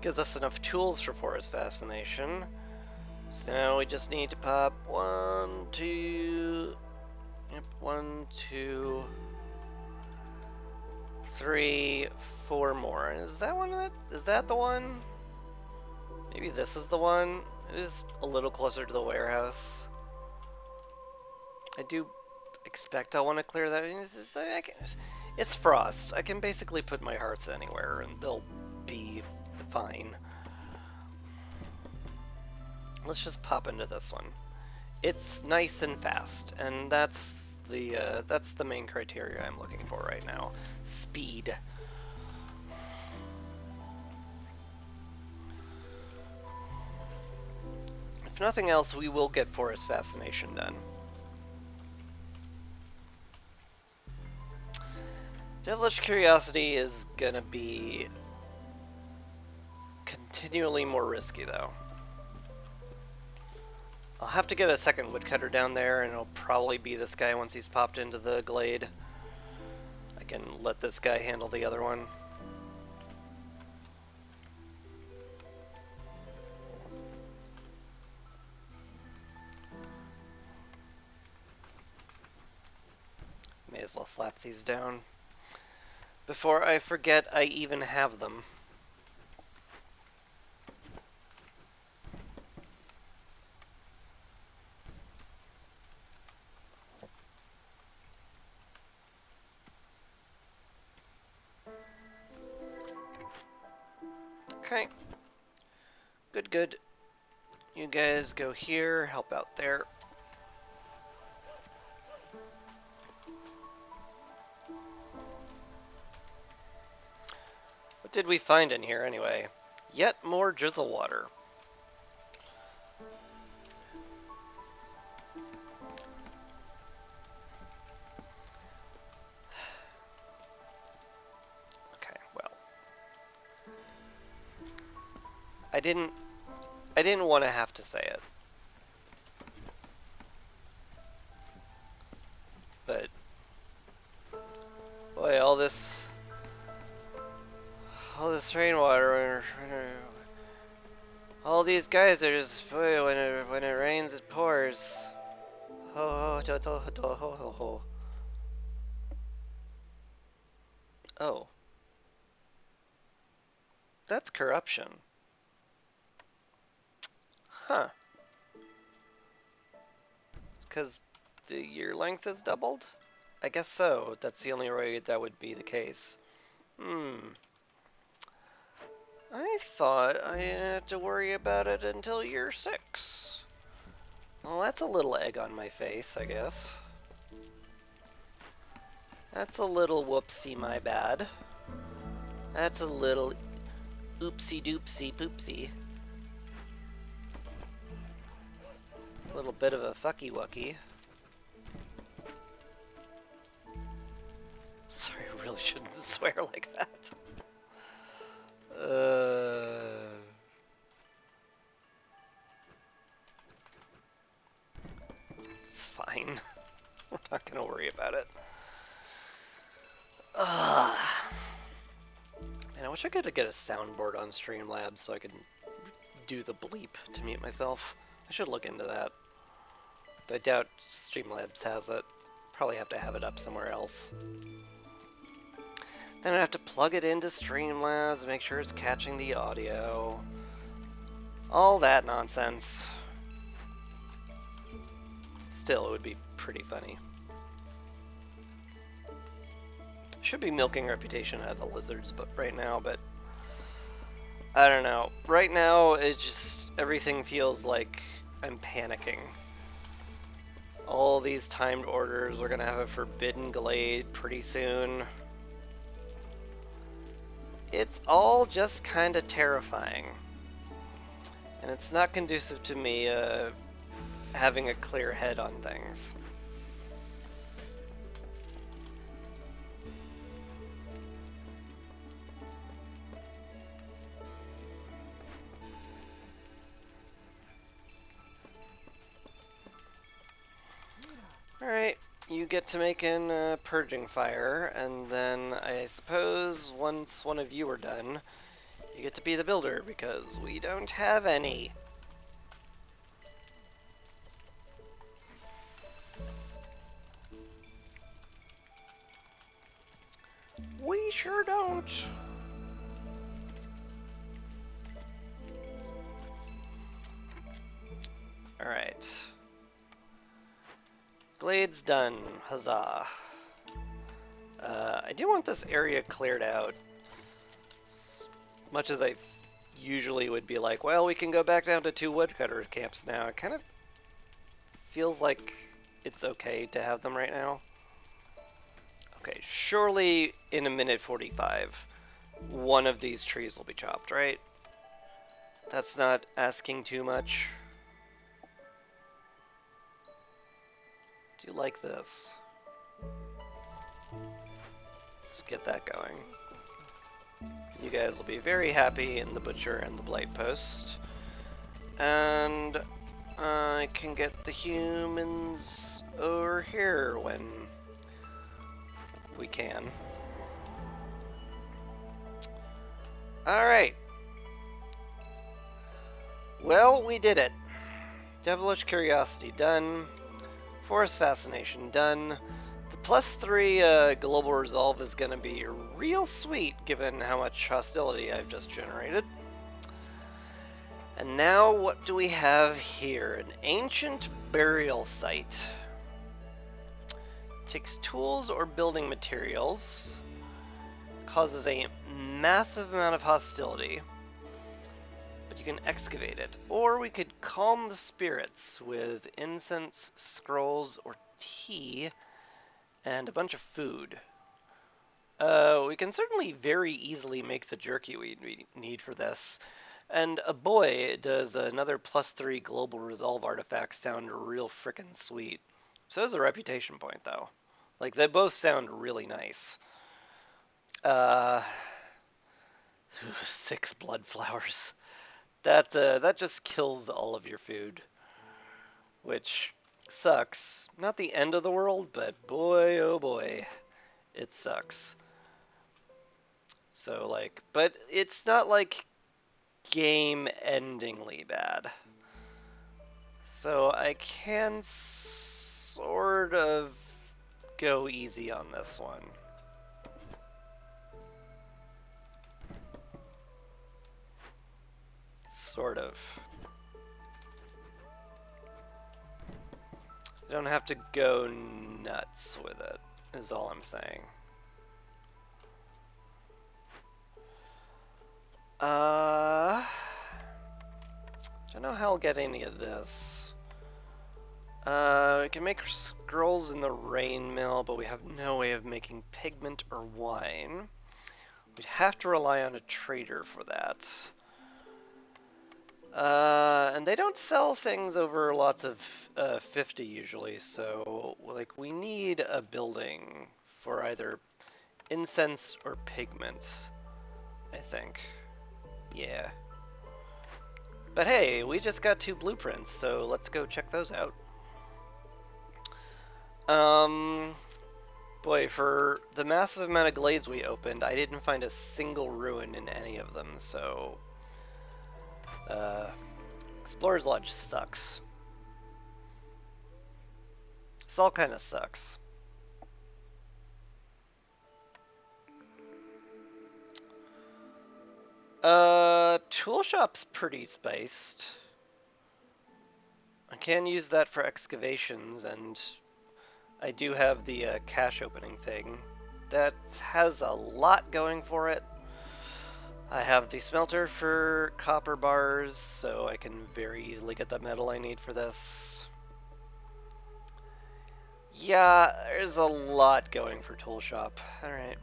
Gives us enough tools for Forest Fascination. So now we just need to pop 1, 2. Yep, 1, 2, 3, 4 more. Is that one? Is that the one? Maybe this is the one. It is a little closer to the warehouse. I do expect I'll want to clear that. It's Frost. I can basically put my hearts anywhere and they'll be fine. Let's just pop into this one. It's nice and fast, and that's the main criteria I'm looking for right now. Speed. If nothing else, we will get Forest Fascination done. Devilish Curiosity is gonna be continually more risky, though. I'll have to get a second woodcutter down there, and it'll probably be this guy once he's popped into the glade. I can let this guy handle the other one. May as well slap these down before I forget I even have them. Okay. Good, good. You guys go here, help out there. What did we find in here anyway? Yet more drizzle water. Okay, well. I didn't want to have to say it. But boy, all this rainwater, all these guys are just, boy, when it rains it pours. Ho ho ho ho ho ho ho. Oh. That's corruption. Huh. It's because the year length is doubled? I guess so. That's the only way that would be the case. I thought I didn't have to worry about it until year 6. Well, that's a little egg on my face, I guess. That's a little whoopsie, my bad. That's a little oopsie doopsie poopsie. A little bit of a fucky wucky. Sorry, I really shouldn't swear like that. We're not gonna worry about it. Ugh. And I wish I could get a soundboard on Streamlabs so I could do the bleep to mute myself. I should look into that. I doubt Streamlabs has it. Probably have to have it up somewhere else. Then I have to plug it into Streamlabs, make sure it's catching the audio. All that nonsense. Still, it would be pretty funny. Should be milking reputation out of the lizards but right now, but I don't know. Right now, it just, everything feels like I'm panicking. All these timed orders, we're gonna have a Forbidden Glade pretty soon. It's all just kinda terrifying. And it's not conducive to me having a clear head on things. Alright, you get to make an purging fire, and then I suppose once one of you are done, you get to be the builder, because we don't have any. We sure don't. Alright. Glade's done. Huzzah. I do want this area cleared out. As much as I usually would be like, well, we can go back down to 2 woodcutter camps now. It kind of feels like it's okay to have them right now. Okay, surely in a minute 45, one of these trees will be chopped, right? That's not asking too much. Do you like this? Let's get that going. You guys will be very happy in the butcher and the blight post. And I can get the humans over here when we can. Alright. Well, we did it. Devilish Curiosity done. Forest Fascination done. The +3 Global Resolve is going to be real sweet given how much hostility I've just generated. And now what do we have here? An ancient burial site. Takes tools or building materials. Causes a massive amount of hostility. But you can excavate it. Or we could calm the spirits with incense, scrolls, or tea, and a bunch of food. We can certainly very easily make the jerky we need for this. And boy, does another +3 Global Resolve artifact sound real frickin' sweet. So does a reputation point, though. Like, they both sound really nice. 6 blood flowers. That just kills all of your food. Which sucks. Not the end of the world, but boy, oh boy, it sucks. So, like, but it's not, like, game-endingly bad. So I can sort of go easy on this one. Sort of. I don't have to go nuts with it, is all I'm saying. Don't know how I'll get any of this. We can make scrolls in the rain mill, but we have no way of making pigment or wine. We'd have to rely on a trader for that. And they don't sell things over lots of 50 usually, so like we need a building for either incense or pigment, I think. Yeah. But hey, we just got 2 blueprints, so let's go check those out. Um, Boy, for the massive amount of glades we opened, I didn't find a single ruin in any of them, so... Explorer's Lodge sucks. This all kind of sucks. Tool shop's pretty spiced. I can use that for excavations, and I do have the cache opening thing. That has a lot going for it. I have the smelter for copper bars, so I can very easily get the metal I need for this. Yeah, there's a lot going for tool shop. Alright.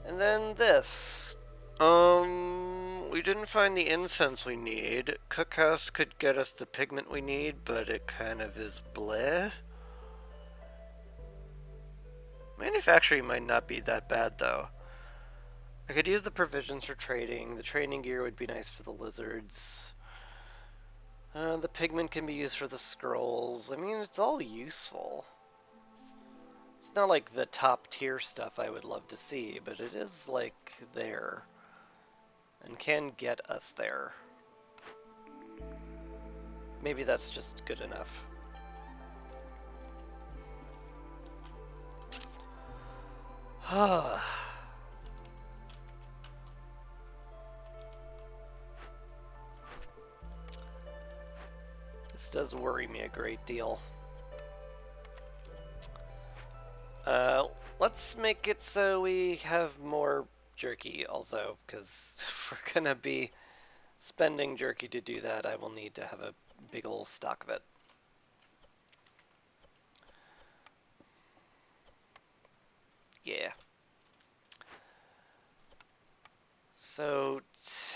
And then this. We didn't find the incense we need. Cookhouse could get us the pigment we need, but it kind of is bleh. Manufacturing might not be that bad, though. I could use the provisions for trading. The trading gear would be nice for the lizards. The pigment can be used for the scrolls. I mean, it's all useful. It's not like the top tier stuff I would love to see, but it is, like, there. And can get us there. Maybe that's just good enough. This does worry me a great deal. Let's make it so we have more jerky also, because if we're gonna be spending jerky to do that, I will need to have a big ol' stock of it. Yeah. So,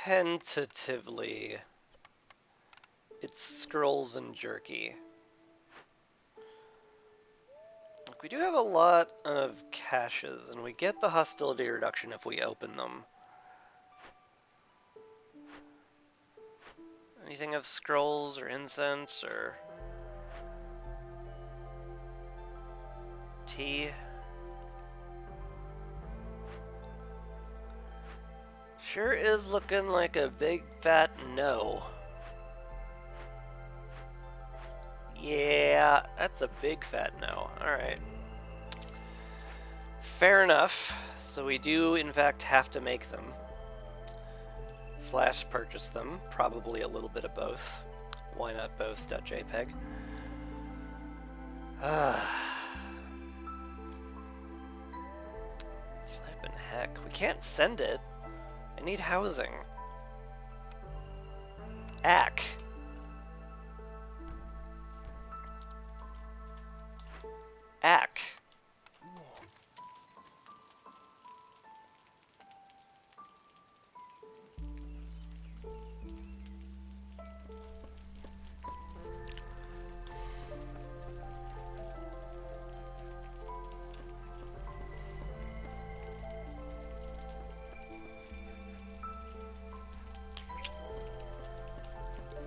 tentatively, it's scrolls and jerky. We do have a lot of caches, and we get the hostility reduction if we open them. Anything of scrolls or incense or tea? Sure is looking like a big fat no. Yeah, that's a big fat no. Alright. Fair enough. So we do, in fact, have to make them. Slash purchase them. Probably a little bit of both. Why not both? .jpg. Flippin' heck. We can't send it. I need housing. Ack. Ack.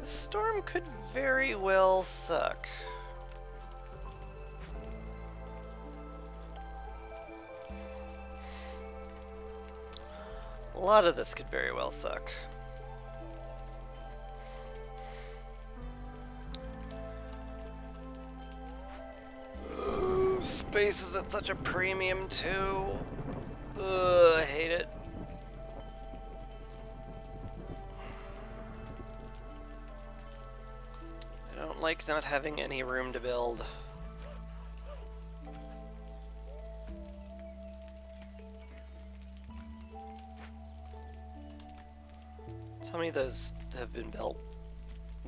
The storm could very well suck. A lot of this could very well suck. Space is at such a premium too. I hate it. I don't like not having any room to build. How many of those have been built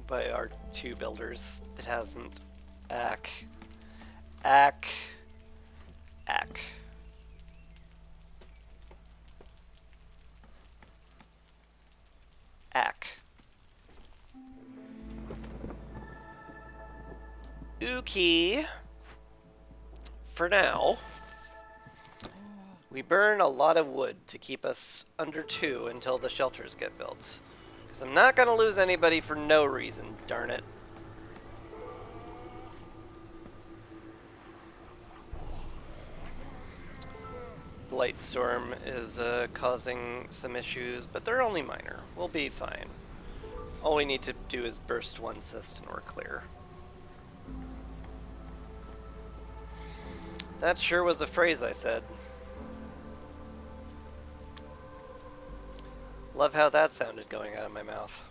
by our two builders? It hasn't. Ack. Ack. Ack. Ack. Ookie. For now, we burn a lot of wood to keep us under 2 until the shelters get built. Because I'm not going to lose anybody for no reason, darn it. light storm is causing some issues, but they're only minor. We'll be fine. All we need to do is burst one cyst and we're clear. That sure was a phrase I said. Love how that sounded going out of my mouth.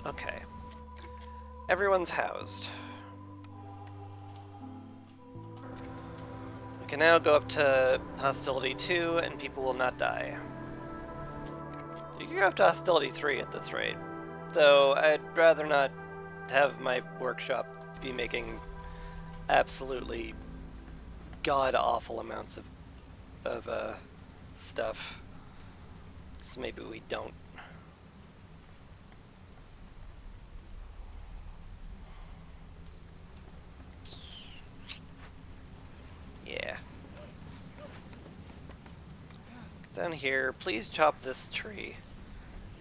Okay. Everyone's housed. We can now go up to Hostility 2 and people will not die. You can go up to Hostility 3 at this rate. Though I'd rather not have my workshop be making absolutely god-awful amounts of stuff. So maybe we don't. Yeah. Down here, please chop this tree.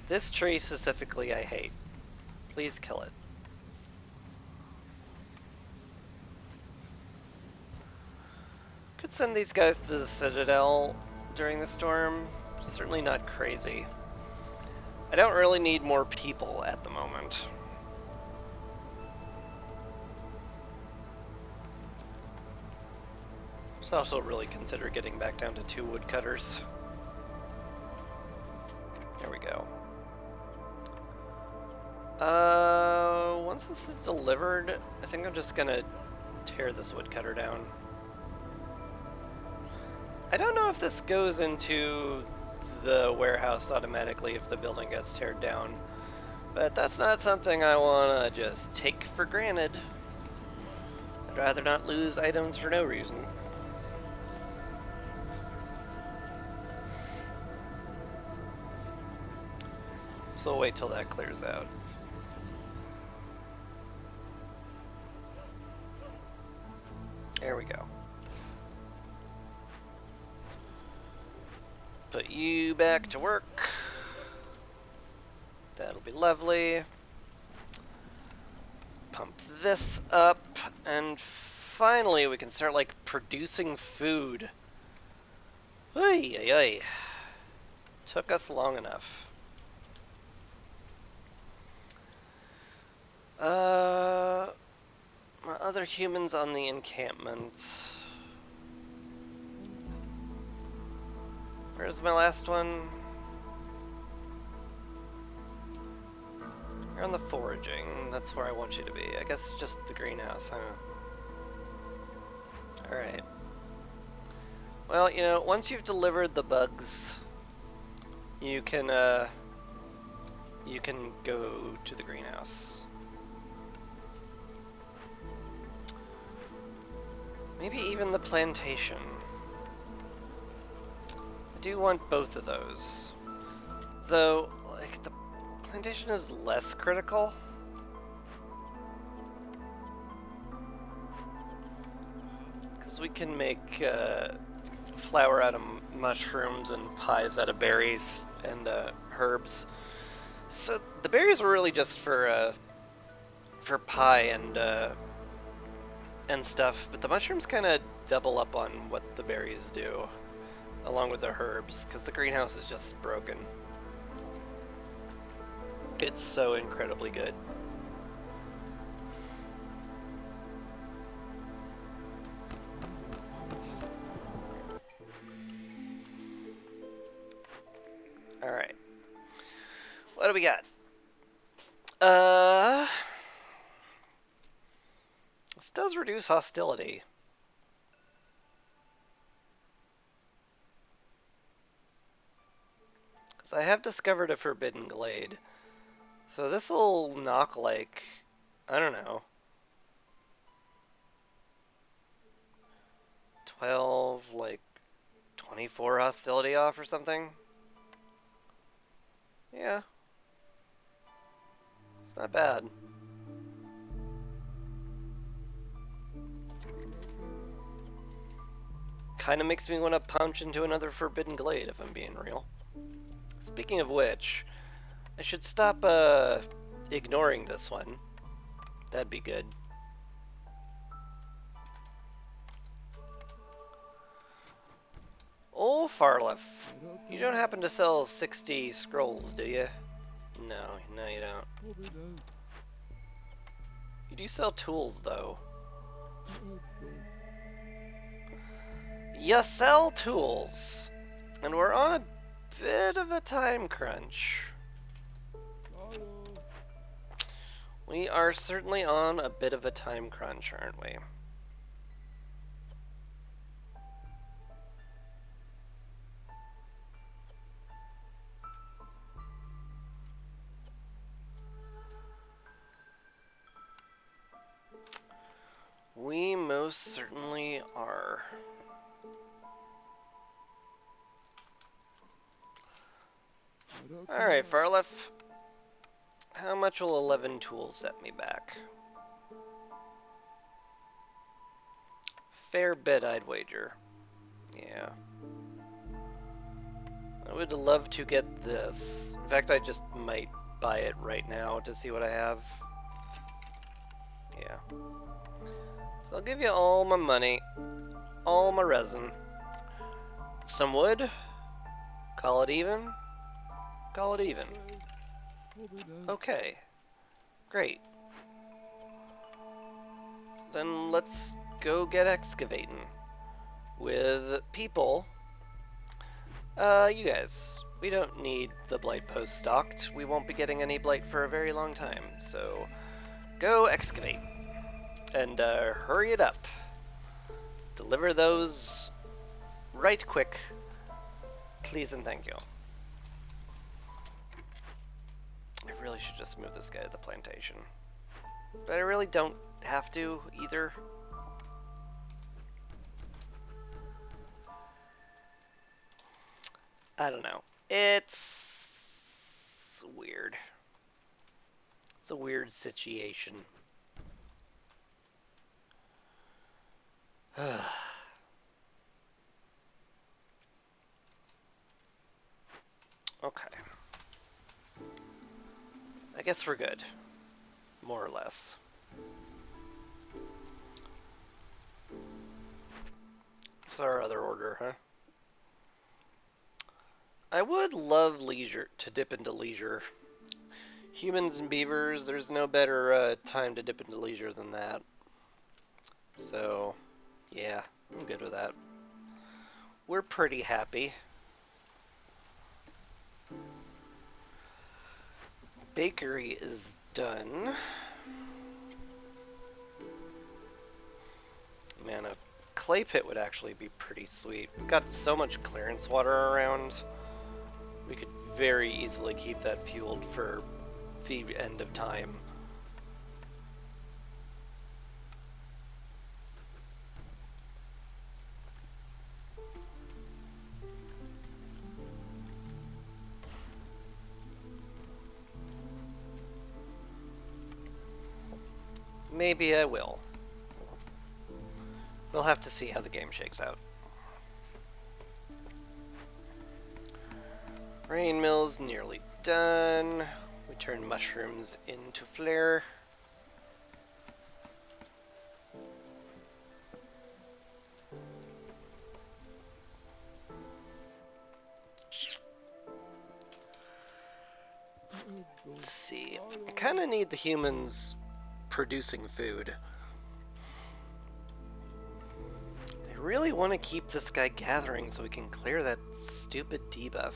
This tree specifically I hate. Please kill it. Could send these guys to the Citadel during the storm. Certainly not crazy. I don't really need more people at the moment. So also really consider getting back down to 2 woodcutters. There we go. Once this is delivered, I think I'm just gonna tear this woodcutter down. I don't know if this goes into the warehouse automatically if the building gets teared down, but that's not something I wanna just take for granted. I'd rather not lose items for no reason. So we'll wait till that clears out. There we go. Put you back to work. That'll be lovely. Pump this up, and finally we can start like producing food. Oy, oy, oy. Took us long enough. My other humans on the encampment. Where's my last one? You're on the foraging. That's where I want you to be. I guess just the greenhouse, huh? Alright. Well, you know, once you've delivered the bugs, you can go to the greenhouse. Maybe even the plantation. I do want both of those. Though, like, the plantation is less critical. Because we can make flour out of mushrooms and pies out of berries and herbs. So the berries were really just for pie and stuff, but the mushrooms kind of double up on what the berries do, along with the herbs, because the greenhouse is just broken. It's so incredibly good. Alright. What do we got? This does reduce hostility. Because I have discovered a forbidden glade. So this will knock like, I don't know, 12, like 24 hostility off or something. Yeah. It's not bad. kind of makes me want to punch into another Forbidden Glade, if I'm being real. Speaking of which, I should stop ignoring this one. That'd be good. Oh, Farlef, you don't happen to sell 60 scrolls, do you? No, no you don't. You do sell tools, though. You sell tools. And we're on a bit of a time crunch. We are certainly on a bit of a time crunch, aren't we? We most certainly are. Alright, Farlef. How much will 11 tools set me back? Fair bit, I'd wager. Yeah. I would love to get this. In fact, I just might buy it right now to see what I have. Yeah. So I'll give you all my money, all my resin, some wood, call it even, call it even. Okay, great. Then let's go get excavating with people. You guys, we don't need the blight post stocked. We won't be getting any blight for a very long time, so go excavate. And hurry it up. Deliver those right quick, please and thank you. I really should just move this guy to the plantation. But I really don't have to either. I don't know. It's weird. It's a weird situation. Okay. I guess we're good. More or less. What's our other order, huh? I would love leisure, to dip into leisure. Humans and beavers, there's no better time to dip into leisure than that. So, yeah, I'm good with that. We're pretty happy. Bakery is done. Man, a clay pit would actually be pretty sweet. We've got so much clearance water around. We could very easily keep that fueled for the end of time. Maybe I will. We'll have to see how the game shakes out. Rain mill's nearly done. We turn mushrooms into flare. Let's see. I kind of need the humans producing food. I really want to keep this guy gathering so we can clear that stupid debuff.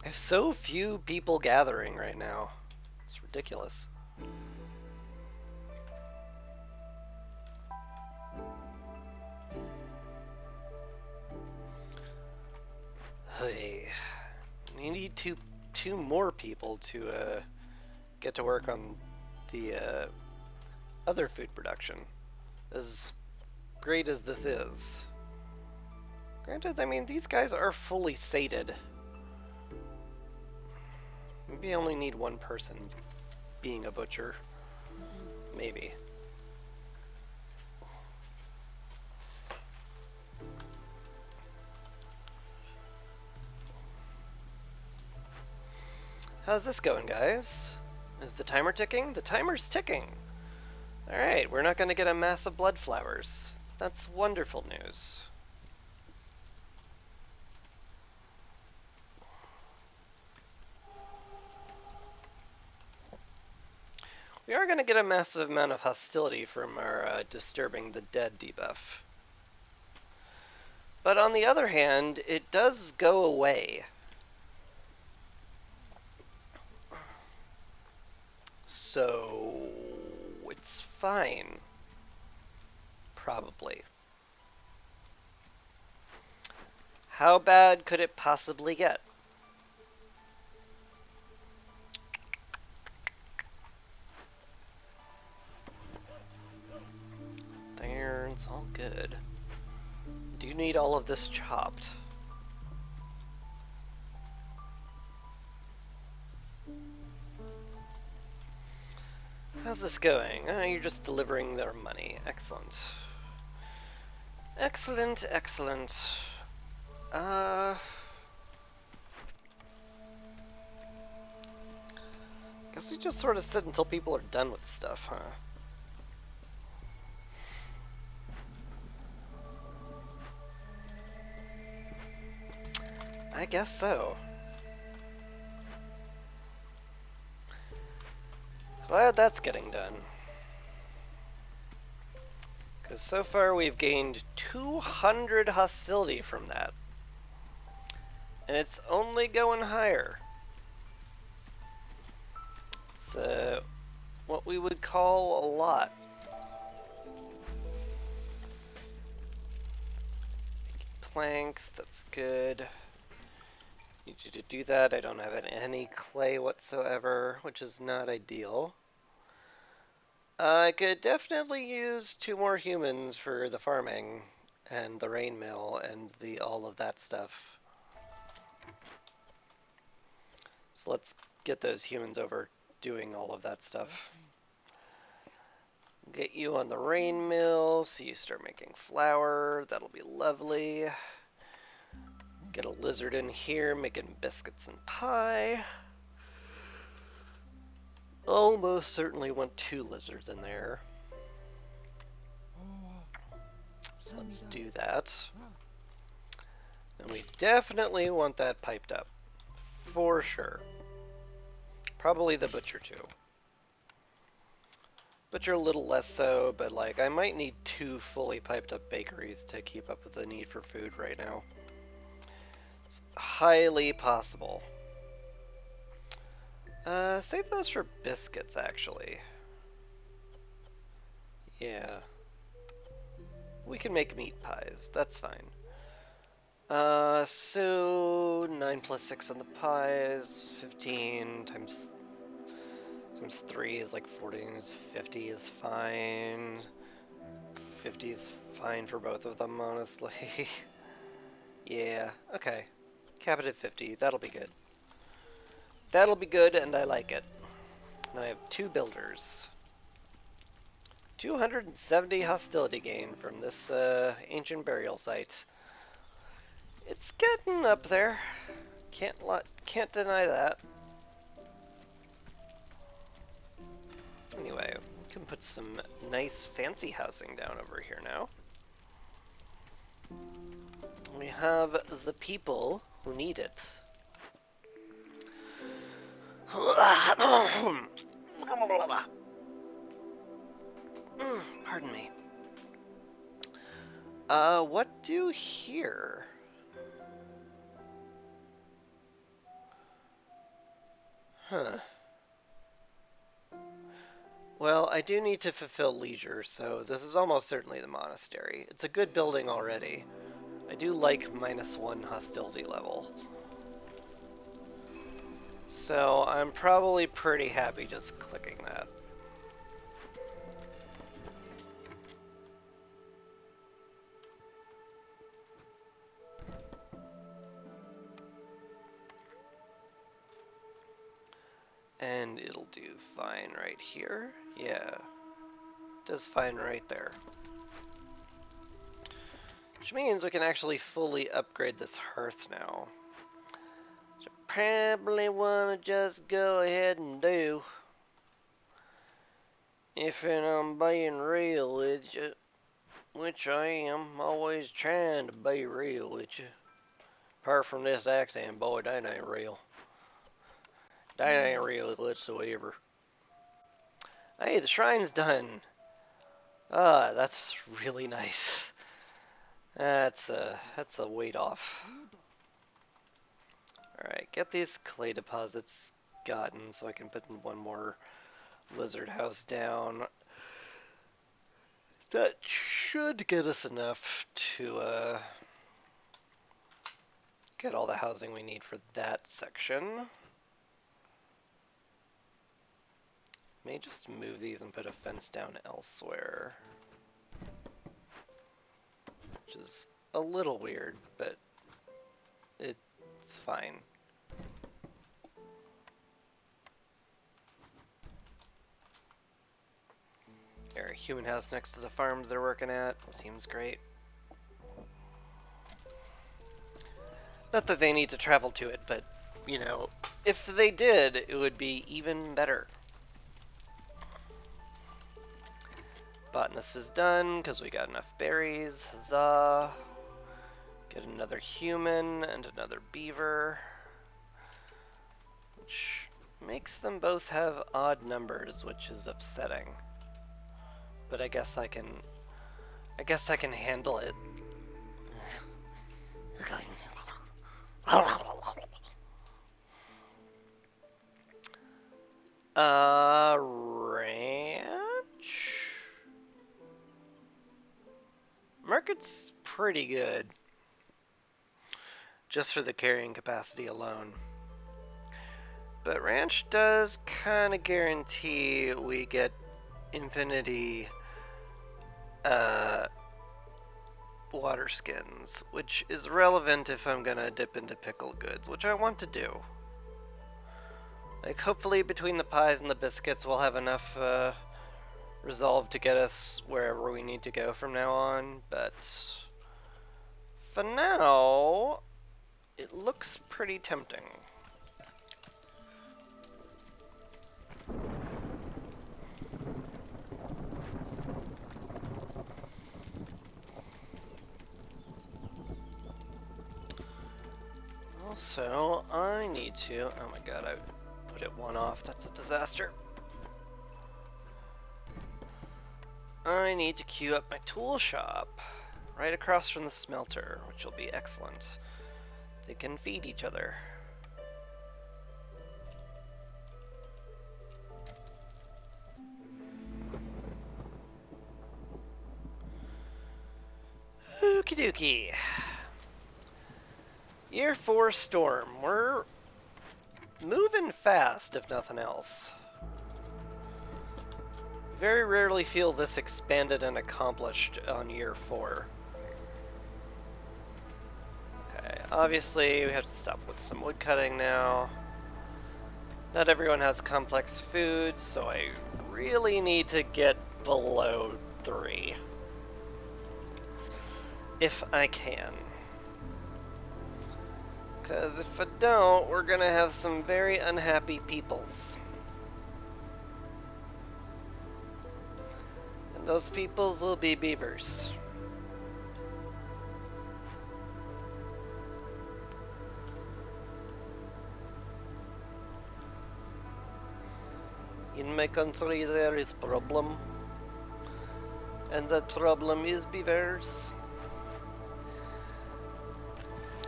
I have so few people gathering right now. It's ridiculous. Hey, we need two more people to get to work on the other food production. As great as this is. Granted, I mean, these guys are fully sated. Maybe I only need one person being a butcher. Maybe. How's this going, guys? Is the timer ticking? The timer's ticking! Alright, we're not going to get a mass of blood flowers. That's wonderful news. We are going to get a massive amount of hostility from our disturbing the dead debuff. But on the other hand, it does go away. So it's fine. Probably. How bad could it possibly get? There, it's all good. Do you need all of this chopped? How's this going? You're just delivering their money. Excellent. Excellent, excellent. Guess we just sort of sit until people are done with stuff, huh? I guess so. Glad that's getting done. Because so far we've gained 200 hostility from that. And it's only going higher. It's what we would call a lot. Planks, that's good. Need you to do that. I don't have any clay whatsoever, which is not ideal. I could definitely use 2 more humans for the farming and the rain mill and all of that stuff. So let's get those humans over doing all of that stuff. Get you on the rain mill so you start making flour. That'll be lovely. Get a lizard in here making biscuits and pie. Almost certainly want 2 lizards in there. So let's do that. And we definitely want that piped up. For sure. Probably the butcher too. Butcher a little less so, but like I might need 2 fully piped up bakeries to keep up with the need for food right now. It's highly possible. Save those for biscuits, actually. Yeah. We can make meat pies, that's fine. So 9 plus 6 on the pies, 15 times 3 is like 14, is 50 is fine. 50 is fine for both of them, honestly. Yeah, okay. Cap it at 50, that'll be good. That'll be good, and I like it. Now I have 2 builders. 270 hostility gain from this ancient burial site. It's getting up there. Can't deny that. Anyway, we can put some nice fancy housing down over here now. We have the people who need it. Pardon me. What do here? Huh. Well, I do need to fulfill leisure, so this is almost certainly the monastery. It's a good building already. I do like -1 hostility level. So I'm probably pretty happy just clicking that. And it'll do fine right here. Yeah, does fine right there. Which means we can actually fully upgrade this hearth now. Which I probably want to just go ahead and do, if I'm being real with you, which I am, always trying to be real with you. Apart from this accent, boy, that ain't real. That ain't real whatsoever. Hey, the shrine's done. Ah, that's really nice. That's a weight off. Alright, get these clay deposits gotten so I can put one more lizard house down. That should get us enough to get all the housing we need for that section. May just move these and put a fence down elsewhere. Which is a little weird, but it's fine. There, human house next to the farms they're working at. Seems great. Not that they need to travel to it, but, you know, if they did, it would be even better. Botanist is done, because we got enough berries. Huzzah. Get another human and another beaver. Which makes them both have odd numbers, which is upsetting. But I guess I can handle it. Ranch? Market's pretty good. Just for the carrying capacity alone. But ranch does kind of guarantee we get infinity water skins, which is relevant if I'm gonna dip into pickle goods, which I want to do. Like, hopefully between the pies and the biscuits we'll have enough resolve to get us wherever we need to go from now on, but for now, it looks pretty tempting. Also, I need to, oh my god, I put it one off, that's a disaster. I need to queue up my tool shop, right across from the smelter, which will be excellent. They can feed each other. Okie dokie. Year 4 storm. We're moving fast, if nothing else. Very rarely feel this expanded and accomplished on year 4. Okay, obviously we have to stop with some wood cutting now. Not everyone has complex foods, so I really need to get below 3. If I can. Because if I don't, we're gonna have some very unhappy peoples. And those peoples will be beavers. In my country there is problem. And that problem is beavers.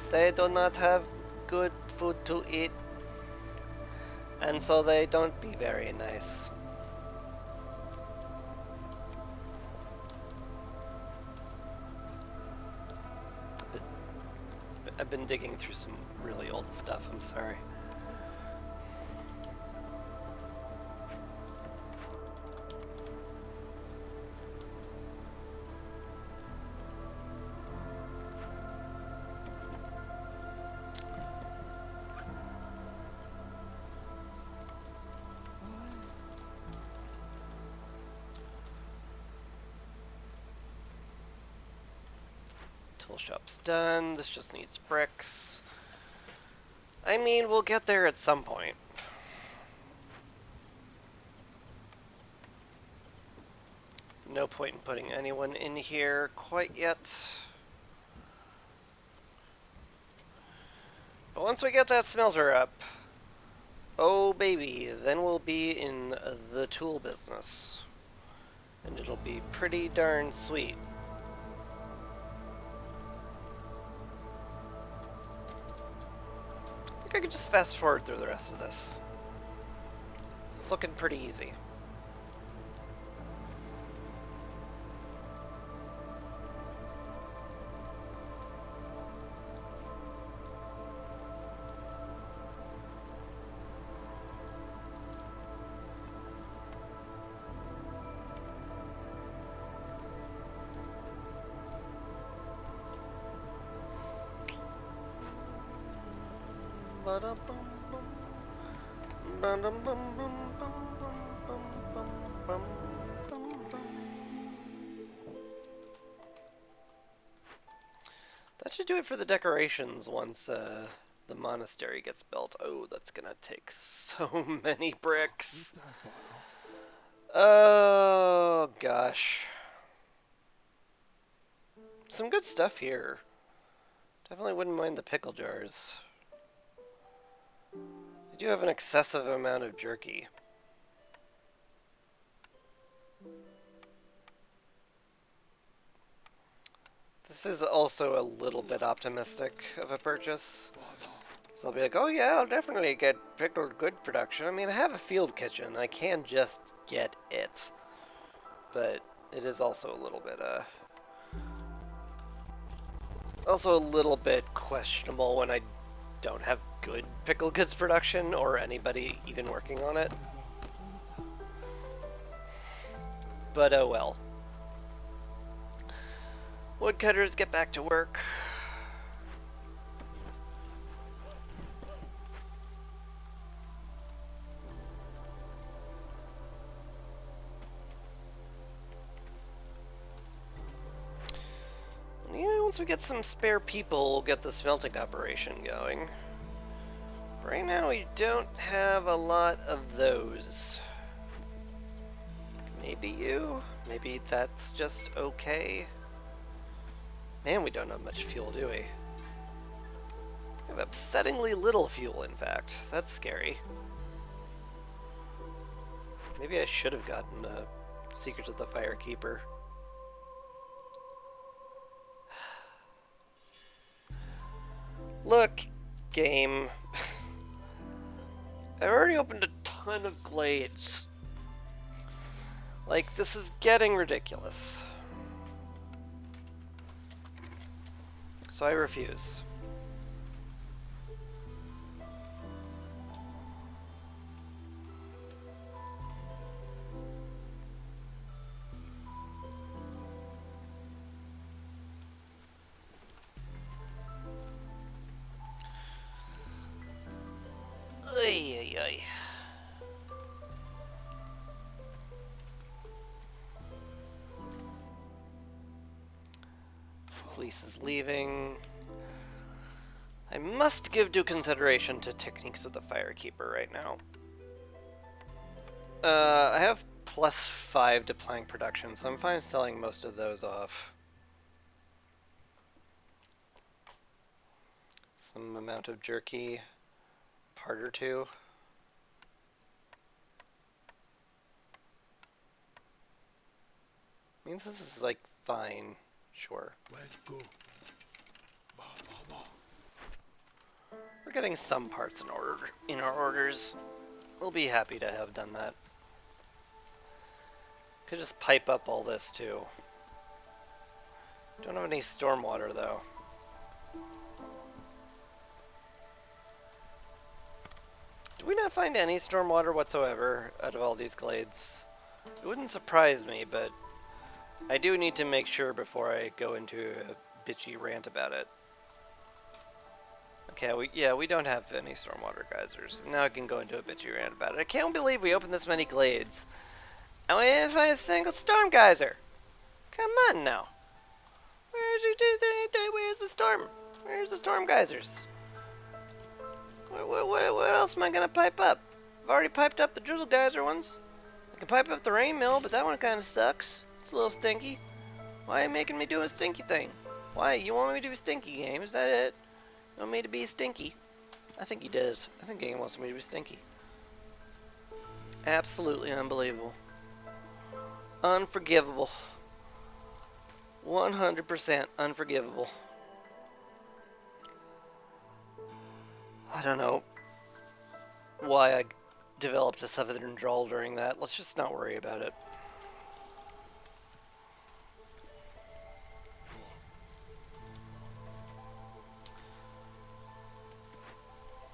They do not have good food to eat, and so they don't be very nice. I've been digging through some really old stuff, I'm sorry. Tool shop's done. This just needs bricks. I mean, we'll get there at some point. No point in putting anyone in here quite yet. But once we get that smelter up, oh baby, then we'll be in the tool business. And it'll be pretty darn sweet. I think I could just fast forward through the rest of this. It's looking pretty easy. That should do it for the decorations once the monastery gets built. Oh, that's gonna take so many bricks. Oh, gosh. Some good stuff here. Definitely wouldn't mind the pickle jars. I do have an excessive amount of jerky. This is also a little bit optimistic of a purchase. So I'll be like, oh yeah, I'll definitely get pickled good production. I mean, I have a field kitchen. I can just get it. But it is also a little bit questionable when I don't have good pickled goods production or anybody even working on it. But oh well. Woodcutters, get back to work. Yeah, once we get some spare people, we'll get the smelting operation going. Right now we don't have a lot of those. Maybe you? Maybe that's just okay. Man, we don't have much fuel, do we? We have upsettingly little fuel, in fact. That's scary. Maybe I should have gotten Secrets of the Firekeeper. Look, game. I've already opened a ton of glades. Like, this is getting ridiculous. So I refuse. Ay, ay, ay. Police is leaving. I must give due consideration to techniques of the Firekeeper right now. I have +5 to plank production, so I'm fine selling most of those off. Some amount of jerky, part or two. Means this is like fine, sure. Let's go. We're getting some parts in our orders. We'll be happy to have done that. Could just pipe up all this too. Don't have any stormwater though. Do we not find any stormwater whatsoever out of all these glades? It wouldn't surprise me, but I do need to make sure before I go into a bitchy rant about it. Okay, we don't have any stormwater geysers. Now I can go into a bitchy rant about it. I can't believe we opened this many glades. And we didn't find a single storm geyser. Come on now. Where's the storm? Where's the storm geysers? What else am I gonna pipe up? I've already piped up the drizzle geyser ones. I can pipe up the rain mill, but that one kind of sucks. It's a little stinky. Why are you making me do a stinky thing? Why? You want me to be stinky, game? Is that it? You want me to be stinky? I think he does. I think game wants me to be stinky. Absolutely unbelievable. Unforgivable. 100% unforgivable. I don't know why I developed a southern drawl during that. Let's just not worry about it.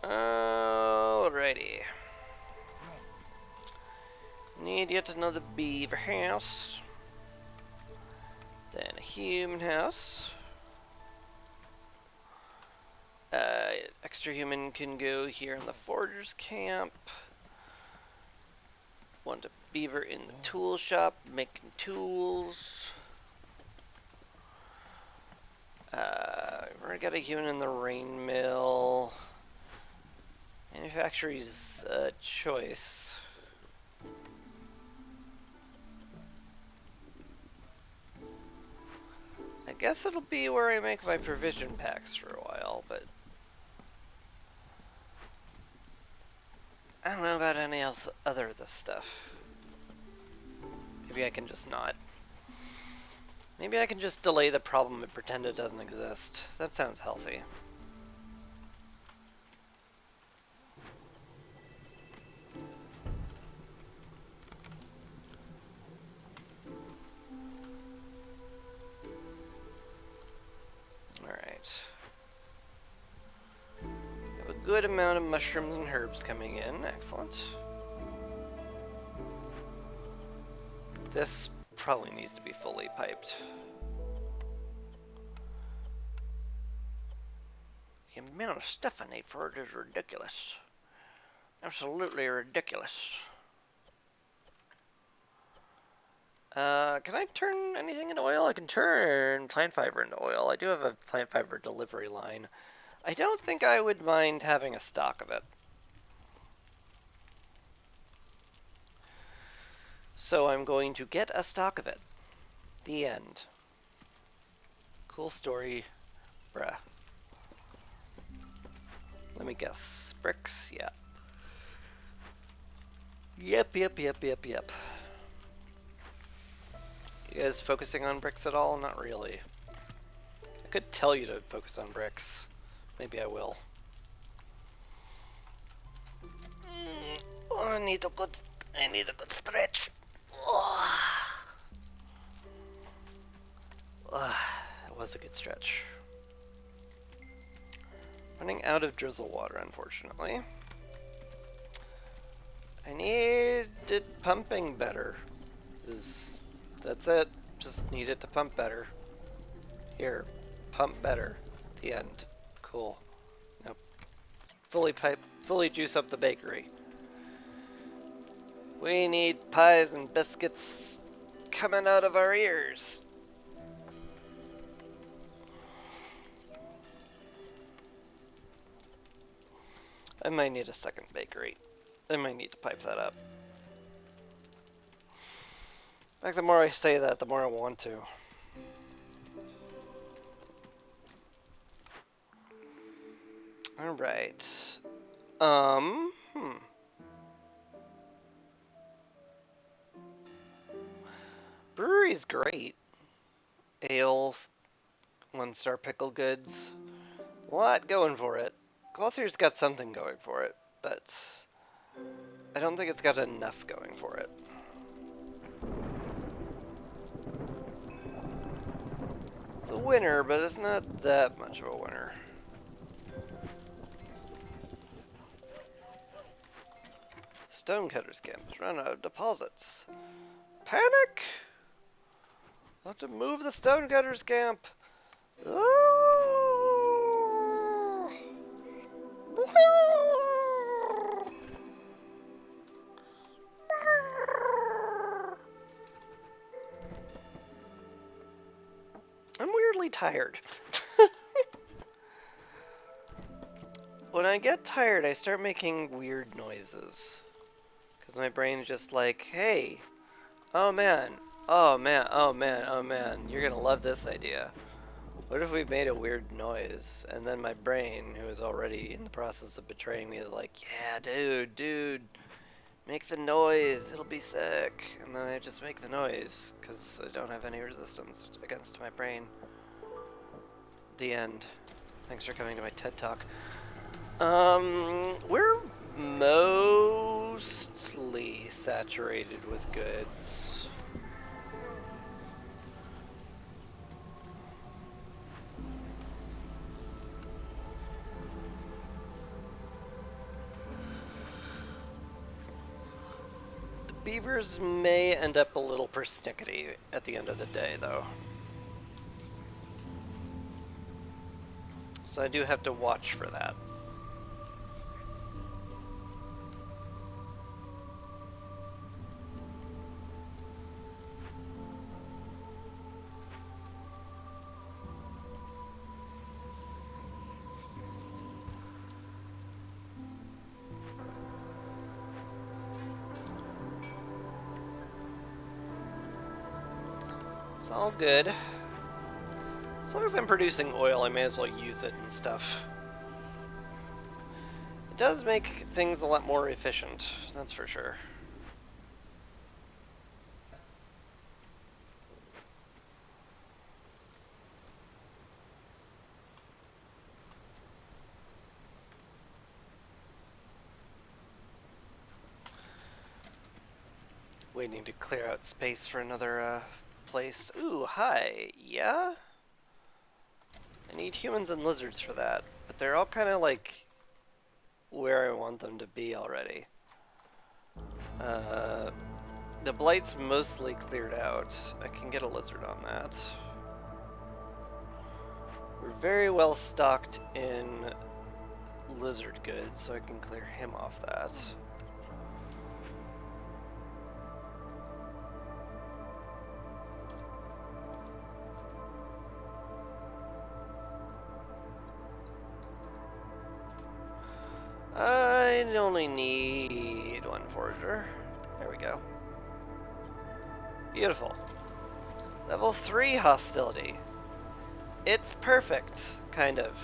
Alrighty. Need yet another beaver house. Then a human house. Extra human can go here in the forger's camp. Want a beaver in the tool shop making tools. Already got a human in the rain mill. Manufactory's a choice. I guess it'll be where I make my provision packs for a while, but I don't know about any else other of this stuff. Maybe I can just not. Maybe I can just delay the problem and pretend it doesn't exist. That sounds healthy. Alright. Have a good amount of mushrooms and herbs coming in. Excellent. This probably needs to be fully piped. The amount of stuff I need for it is ridiculous. Absolutely ridiculous. Can I turn anything into oil? I can turn plant fiber into oil. I do have a plant fiber delivery line. I don't think I would mind having a stock of it. So I'm going to get a stock of it. The end. Cool story. Bruh. Let me guess. Bricks? Yeah. Yep. You guys focusing on bricks at all? Not really. I could tell you to focus on bricks. Maybe I will. Oh, I need a good stretch. That was a good stretch. Running out of drizzle water, unfortunately. I need it pumping better. That's it. Just need it to pump better. Here, pump better. The end. Cool. Now, fully juice up the bakery. We need pies and biscuits coming out of our ears. I might need a second bakery. I might need to pipe that up. In fact, the more I say that, the more I want to. Alright. Brewery's great. Ale, 1-star pickle goods. A lot going for it. Glothier's got something going for it, but I don't think it's got enough going for it. It's a winner, but it's not that much of a winner. Stonecutter's camp has run out of deposits. Panic! I'll have to move the Stonecutter's camp. I'm weirdly tired. when I get tired, I start making weird noises. Because my brain's just like, hey, oh man, oh man, oh man, oh man, you're gonna love this idea. What if we made a weird noise? And then my brain, who is already in the process of betraying me, is like, yeah, dude, make the noise, it'll be sick. And then I just make the noise, because I don't have any resistance against my brain. The end. Thanks for coming to my TED Talk. We're mostly saturated with goods. The beavers may end up a little persnickety at the end of the day, though. So I do have to watch for that. It's all good. As long as I'm producing oil, I may as well use it and stuff. It does make things a lot more efficient, that's for sure. Waiting to clear out space for another place. Ooh, hi. Yeah? I need humans and lizards for that, but they're all kind of like where I want them to be already. The blight's mostly cleared out. I can get a lizard on that. We're very well stocked in lizard goods, so I can clear him off that. I only need one forager. There we go. Beautiful. Level 3 hostility. It's perfect, kind of.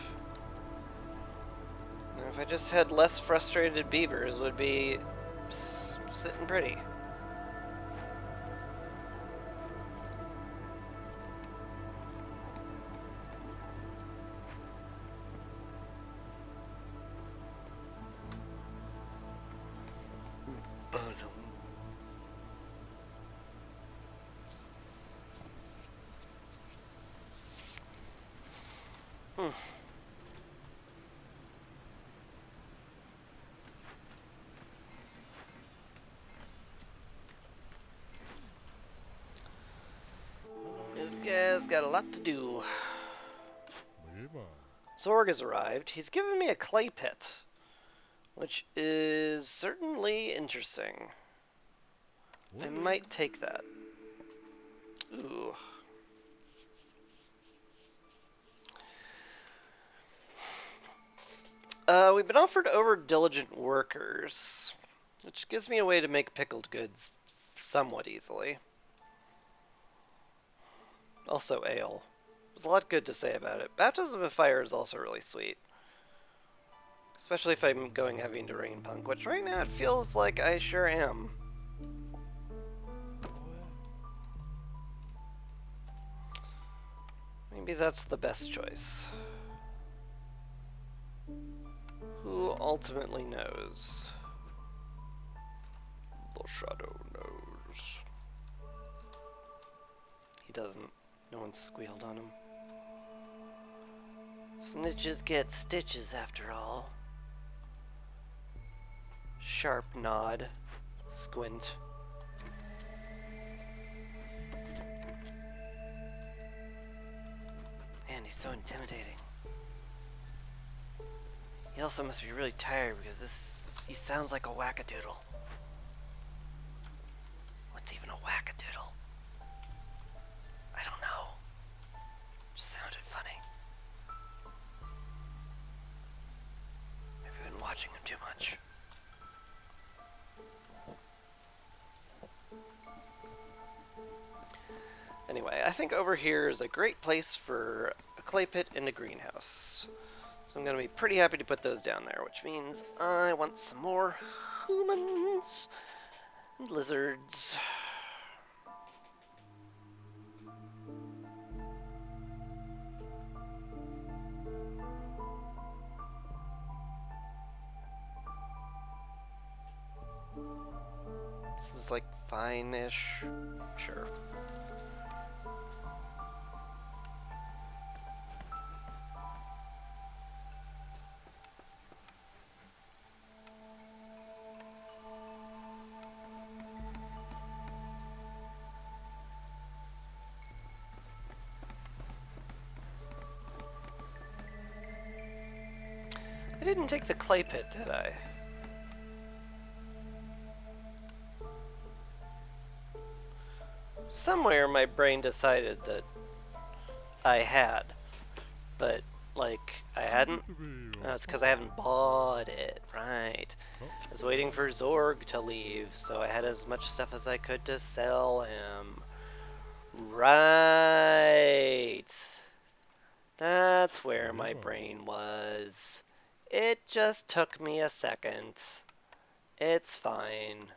Now, if I just had less frustrated beavers, it would be sitting pretty. This guy's got a lot to do. Zorg has arrived. He's given me a clay pit, which is certainly interesting. I might take that. Ooh. We've been offered over diligent workers, which gives me a way to make pickled goods somewhat easily. Also ale. There's a lot good to say about it. Baptism of Fire is also really sweet. Especially if I'm going heavy into Rain Punk, which right now it feels like I sure am. Maybe that's the best choice. Who ultimately knows? The Shadow knows. He doesn't. No one's squealed on him. Snitches get stitches after all. Sharp nod. Squint. Man, he's so intimidating. He also must be really tired because he sounds like a wackadoodle. What's even a wackadoodle? I don't know. Just sounded funny. Anyway, I think over here is a great place for a clay pit and a greenhouse. So I'm going to be pretty happy to put those down there, which means I want some more humans and lizards. This is like fine-ish. Sure. I didn't take the clay pit, did I? Somewhere my brain decided that I had, but like I hadn't. It's because I haven't bought it, right? I was waiting for Zorg to leave, so I had as much stuff as I could to sell him. Right. That's where my brain was. It just took me a second. It's fine.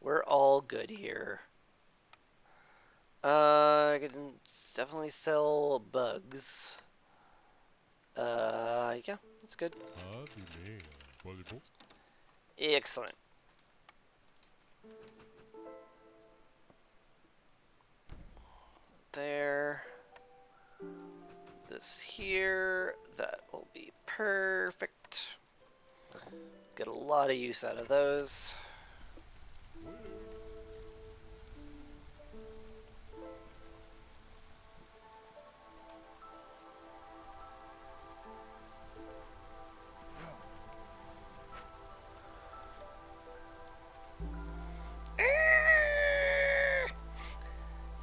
We're all good here. I can definitely sell bugs. Yeah, that's good. Excellent. There. This here. That will be perfect. Get a lot of use out of those.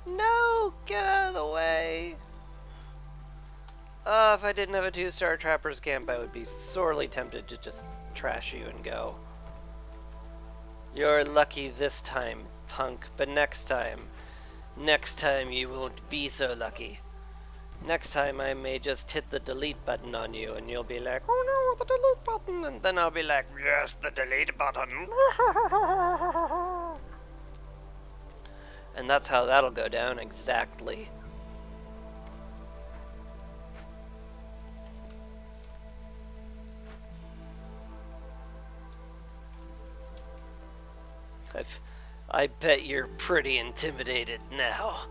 No! Get out of the way! If I didn't have a 2-star trapper's camp, I would be sorely tempted to just trash you and go. You're lucky this time, punk, but next time you won't be so lucky. Next time I may just hit the delete button on you and you'll be like, oh no, the delete button, and then I'll be like, yes, the delete button. And that's how that'll go down exactly. I bet you're pretty intimidated now.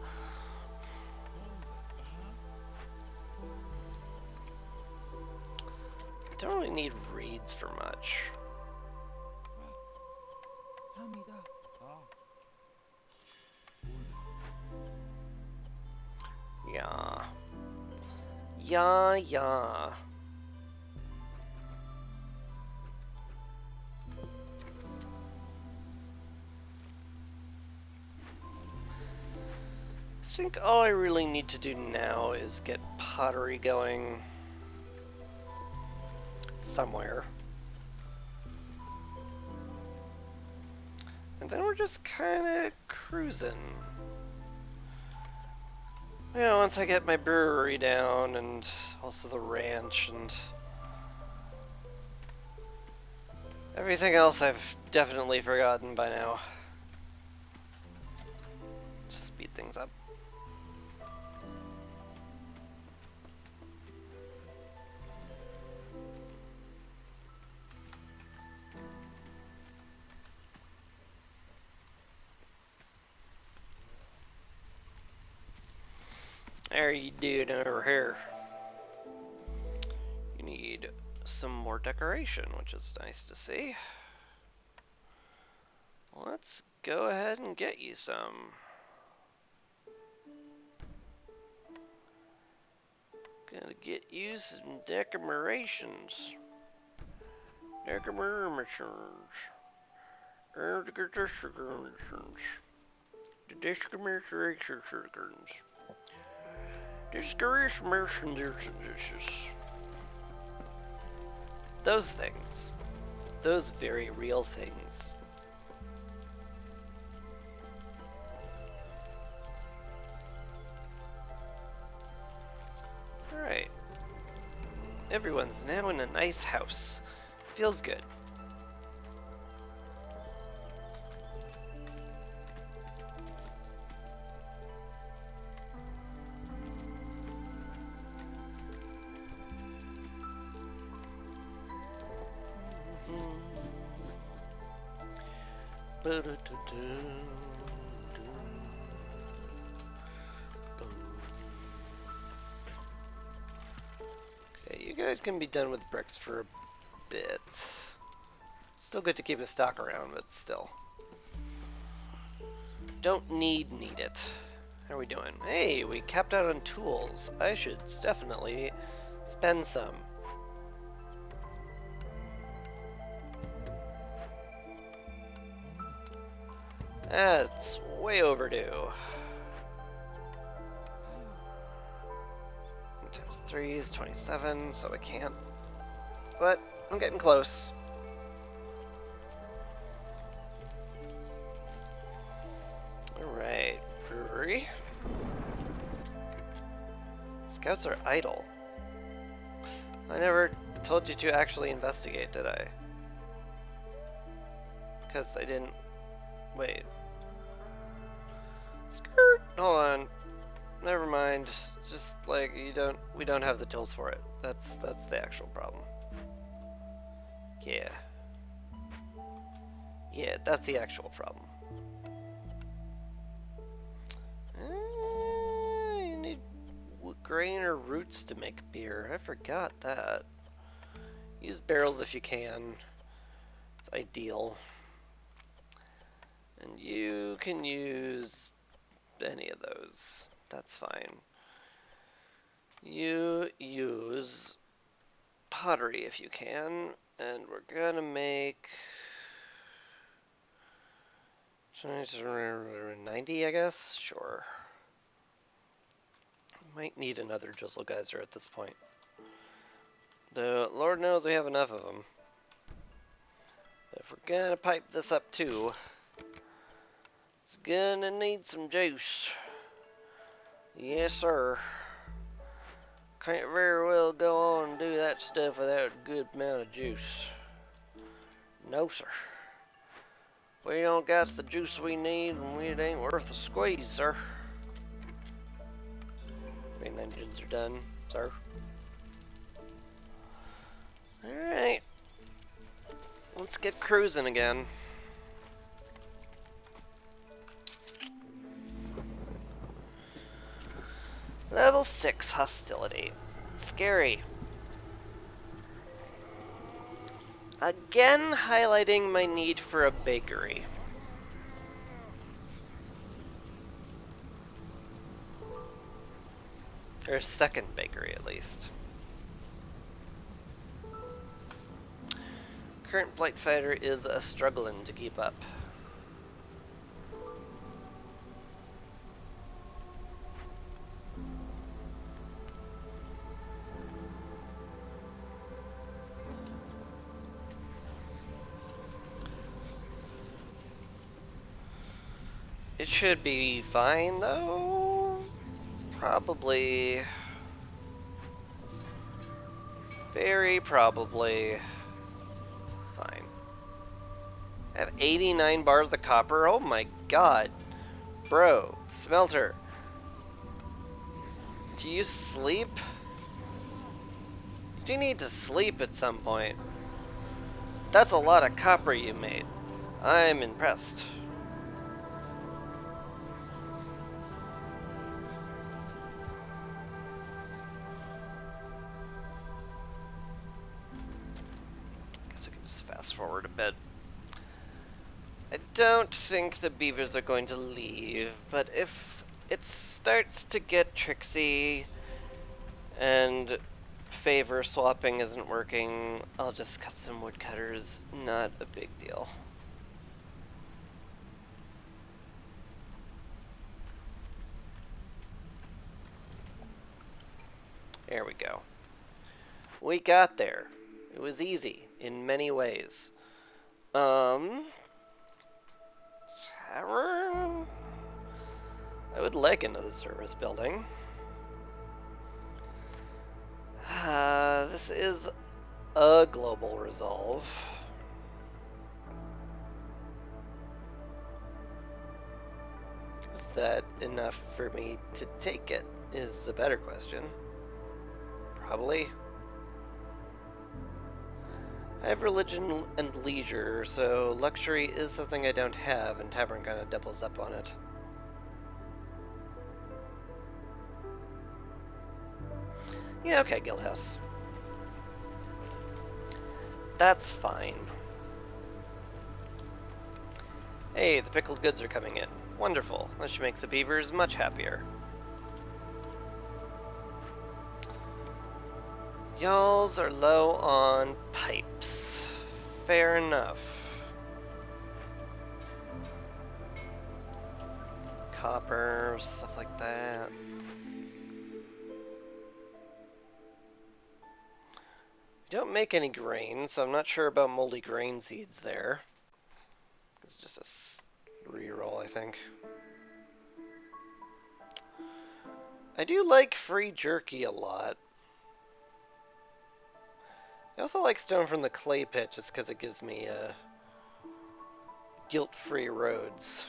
I don't really need reeds for much. Yeah. I think all I really need to do now is get pottery going somewhere. And then we're just kind of cruising. You know, once I get my brewery down and also the ranch and everything else I've definitely forgotten by now. Just speed things up. How are you doing over here? You need some more decoration, which is nice to see. Let's go ahead and get you some. Gonna get you some decorations. Decorations. Those things. Those very real things. Everyone's now in a nice house. Feels good. Okay, you guys can be done with bricks for a bit. Still good to keep a stock around, but still. Don't need it. How are we doing? Hey, we capped out on tools. I should definitely spend some. That's way overdue. Times 3 is 27, so I can't. But I'm getting close. Alright, brewery. Scouts are idle. I never told you to actually investigate, did I? Because I didn't. Wait. Skirt! Hold on. Never mind. Just like we don't have the tools for it. That's the actual problem. Yeah. Yeah, that's the actual problem. You need grain or roots to make beer. I forgot that. Use barrels if you can. It's ideal. And you can use any of those. That's fine. You use pottery if you can, and we're gonna make 90, I guess? Sure. Might need another drizzle geyser at this point. Though, Lord knows we have enough of them. But if we're gonna pipe this up too, it's gonna need some juice. Yes, sir. Can't very well go on and do that stuff without a good amount of juice. No, sir. We don't got the juice we need, and it ain't worth the squeeze, sir. Main engines are done, sir. Alright. Let's get cruising again. Level 6 hostility. Scary. Again, highlighting my need for a bakery. Or a second bakery, at least. Current Blight Fighter is struggling to keep up. It should be fine, though. Probably. Very probably fine. I have 89 bars of copper. Oh my god. Bro, smelter. Do you sleep? You need to sleep at some point. That's a lot of copper you made. I'm impressed. Guess we can just fast forward a bit. I don't think the beavers are going to leave, but if it starts to get tricksy and favor swapping isn't working, I'll just cut some woodcutters. Not a big deal. There we go. We got there. It was easy in many ways. Tavern? I would like another service building. this is a global resolve. Is that enough for me to take it? Is the better question. Probably. I have religion and leisure, so luxury is something I don't have, and tavern kind of doubles up on it. Yeah, okay, Guildhouse. That's fine. Hey, the pickled goods are coming in. Wonderful. That should make the beavers much happier. Y'alls are low on pipes. Fair enough. Copper, stuff like that. We don't make any grain, so I'm not sure about moldy grain seeds there. It's just a reroll, I think. I do like free jerky a lot. I also like stone from the clay pit just because it gives me guilt-free roads.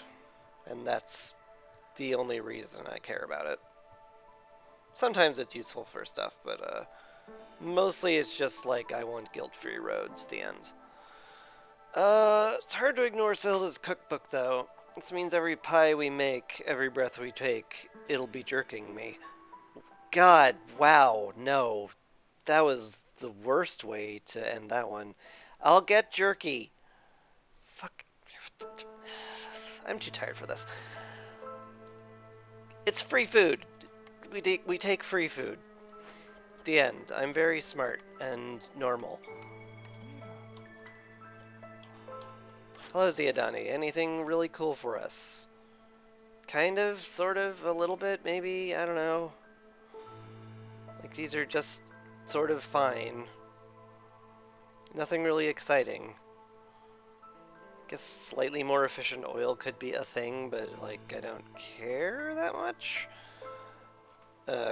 And that's the only reason I care about it. Sometimes it's useful for stuff, but mostly it's just like I want guilt-free roads at the end. It's hard to ignore Zelda's cookbook though. This means every pie we make, every breath we take, it'll be jerking me. God, wow, no. That was the worst way to end that one. I'll get jerky. Fuck. I'm too tired for this. It's free food. We take free food. The end. I'm very smart and normal. Hello, Ziadani. Anything really cool for us? Kind of, sort of, a little bit, maybe, I don't know. Like, these are just sort of fine. Nothing really exciting. Guess slightly more efficient oil could be a thing, but, like, I don't care that much.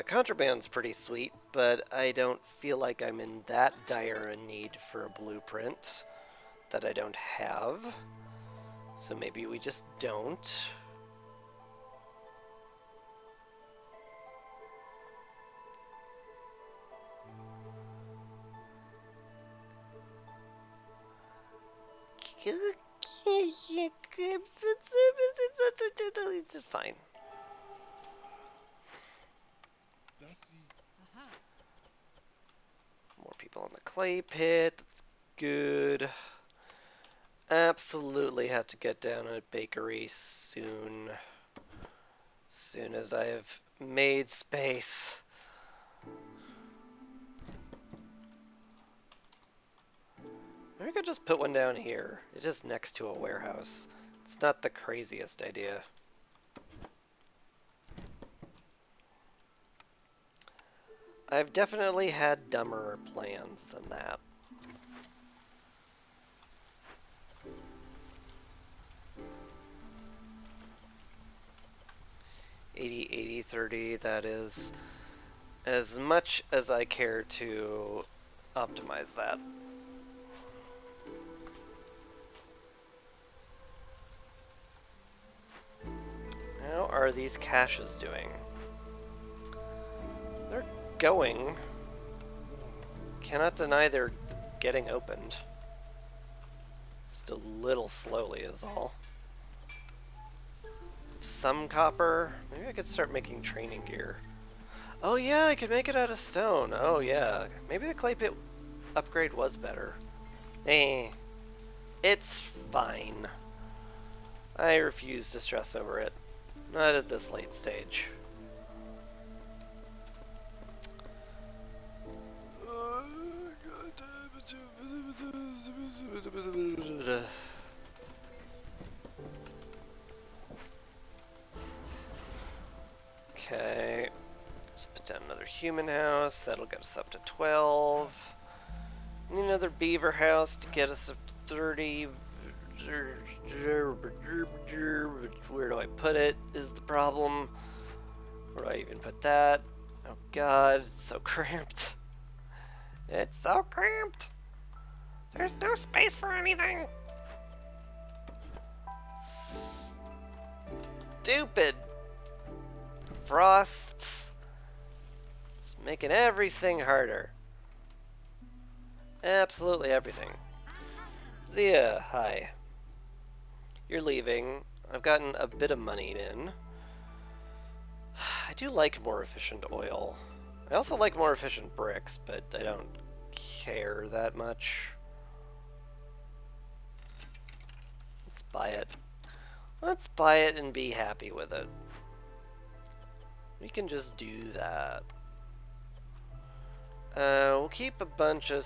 Contraband's pretty sweet, but I don't feel like I'm in that dire a need for a blueprint that I don't have. So maybe we just don't. It's fine. More people in the clay pit. That's good. Absolutely have to get down a bakery soon. Soon as I have made space. Maybe I could just put one down here. It is next to a warehouse. It's not the craziest idea. I've definitely had dumber plans than that. 80-80-30, that is as much as I care to optimize that. How are these caches doing? They're going. Cannot deny they're getting opened. Just a little slowly is all. Some copper. Maybe I could start making training gear. Oh yeah, I could make it out of stone. Oh yeah. Maybe the clay pit upgrade was better. Eh. It's fine. I refuse to stress over it. Not at this late stage. Okay. Let's put down another human house. That'll get us up to 12. Need another beaver house to get us up to 30. Where do I put it is the problem. Where do I even put that? Oh god, it's so cramped. It's so cramped. There's no space for anything. Stupid frosts. It's making everything harder. Absolutely everything. Zia, hi. You're leaving. I've gotten a bit of money in. I do like more efficient oil. I also like more efficient bricks, but I don't care that much. Let's buy it. Let's buy it and be happy with it. We can just do that. We'll keep a bunch of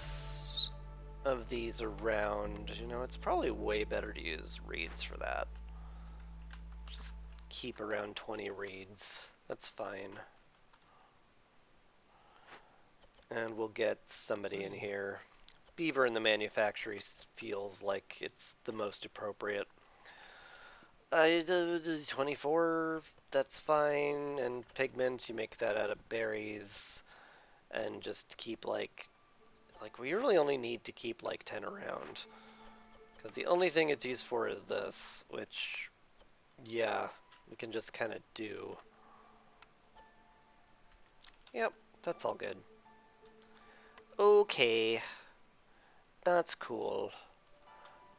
these around. You know, it's probably way better to use reeds for that. Just keep around 20 reeds. That's fine. And we'll get somebody in here. Beaver in the manufactory feels like it's the most appropriate. 24, that's fine. And pigment, you make that out of berries. And just keep like we really only need to keep like 10 around. Because the only thing it's used for is this, which, yeah, we can just kind of do. Yep, that's all good. Okay. That's cool.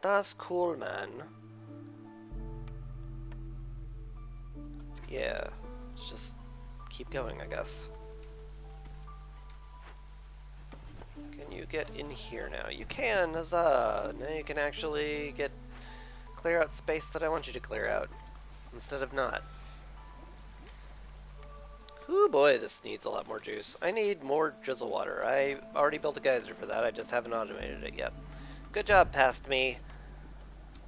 That's cool, man. Yeah, let's just keep going, I guess. Can you get in here now? You can, huzzah! Now you can actually clear out space that I want you to clear out, instead of not. Ooh boy, this needs a lot more juice. I need more drizzle water. I already built a geyser for that, I just haven't automated it yet. Good job, past me.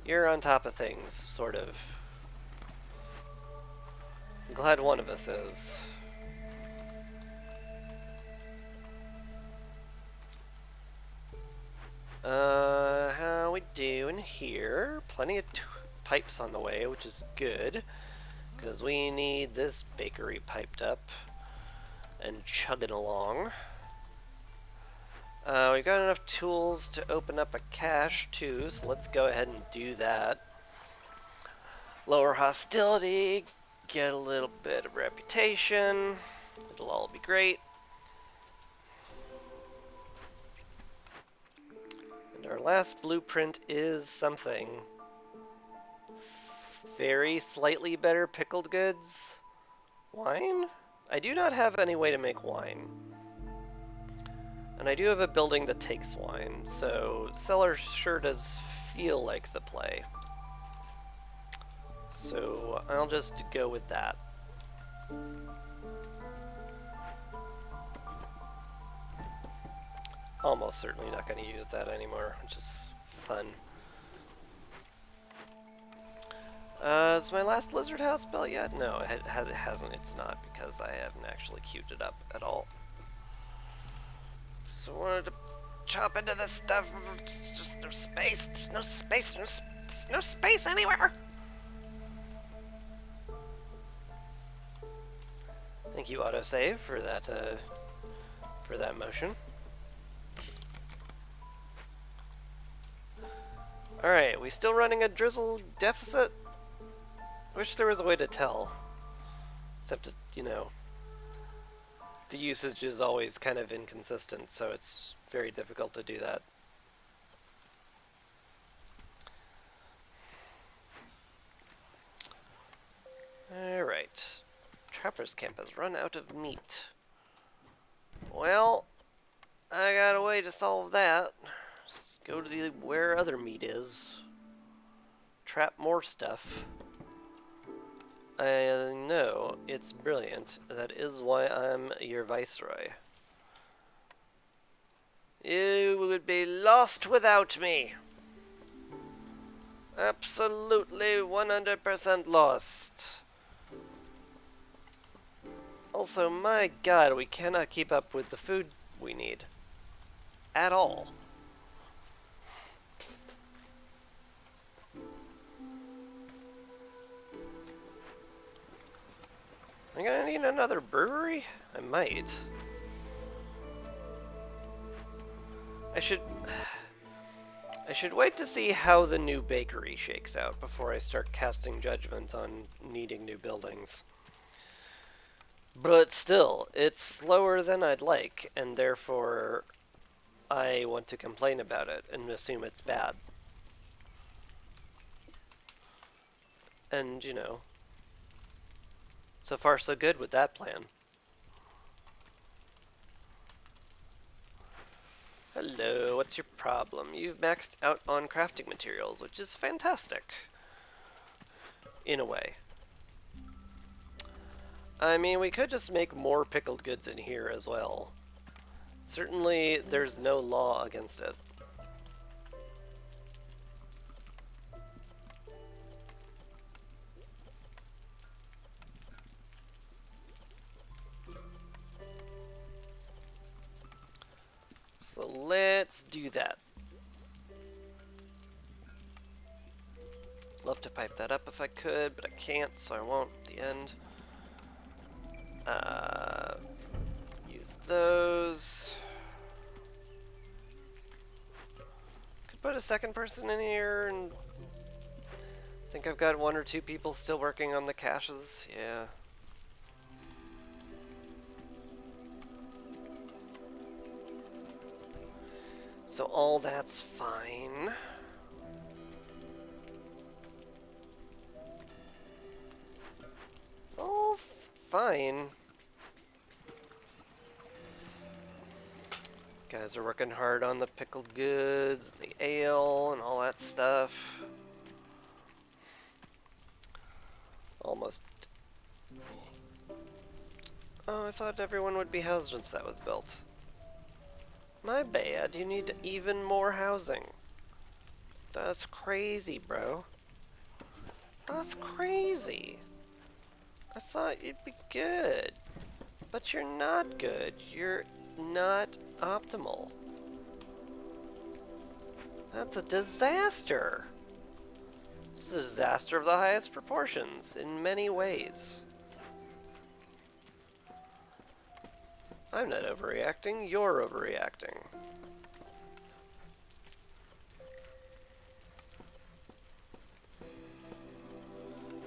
You're on top of things, sort of. I'm glad one of us is. How we doing here? Plenty of pipes on the way, which is good, because we need this bakery piped up and chugging along. We've got enough tools to open up a cache too, so let's go ahead and do that. Lower hostility, get a little bit of reputation, it'll all be great. And our last blueprint is something. Very slightly better pickled goods. Wine? I do not have any way to make wine. And I do have a building that takes wine, so cellar sure does feel like the play. So I'll just go with that. Almost certainly not going to use that anymore, which is fun. Is my last lizard house built yet? No, it hasn't. It's not, because I haven't actually queued it up at all. So I wanted to chop into this stuff. There's just no space. There's no space. There's no space anywhere. Thank you, autosave, for that motion. Alright, we still running a drizzle deficit? Wish there was a way to tell. Except, you know, the usage is always kind of inconsistent, so it's very difficult to do that. Alright. Trapper's camp has run out of meat. Well, I got a way to solve that. Let's go to where other meat is. Trap more stuff. I know, it's brilliant. That is why I'm your viceroy. You would be lost without me. Absolutely 100% lost. Also, my god, we cannot keep up with the food we need. At all. I'm gonna need another brewery? I might. I should... I should wait to see how the new bakery shakes out before I start casting judgment on needing new buildings. But still, it's slower than I'd like, and therefore I want to complain about it and assume it's bad. And, you know, so far so good with that plan. Hello, what's your problem? You've maxed out on crafting materials, which is fantastic. In a way. I mean, we could just make more pickled goods in here as well. Certainly, there's no law against it. So let's do that. Love to pipe that up if I could, but I can't, so I won't at the end. Use those. Could put a second person in here, and I think I've got 1 or 2 people still working on the caches. Yeah. So all that's fine. It's all fine. Guys are working hard on the pickled goods, and the ale, and all that stuff. Almost. Oh, I thought everyone would be housed once that was built. My bad, you need even more housing. That's crazy, bro. That's crazy. I thought you'd be good. But you're not good. You're not optimal. That's a disaster. It's a disaster of the highest proportions in many ways. I'm not overreacting, you're overreacting.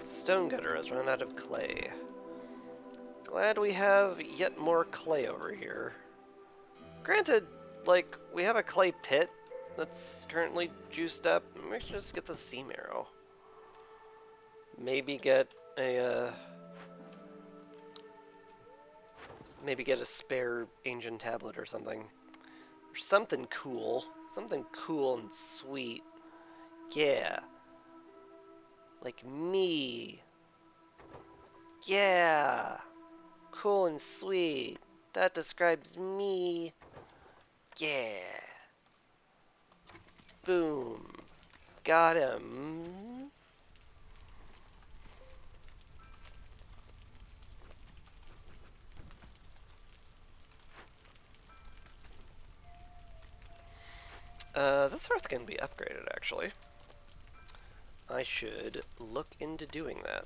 Stone Gutter has run out of clay. Glad we have yet more clay over here. Granted, like, we have a clay pit that's currently juiced up. We should just get the sea marrow. Maybe get a, maybe get a spare ancient tablet or something. Or something cool. Something cool and sweet. Yeah. Like me. Yeah. Cool and sweet. That describes me. Yeah. Boom. Got him. This hearth can be upgraded, actually. I should look into doing that.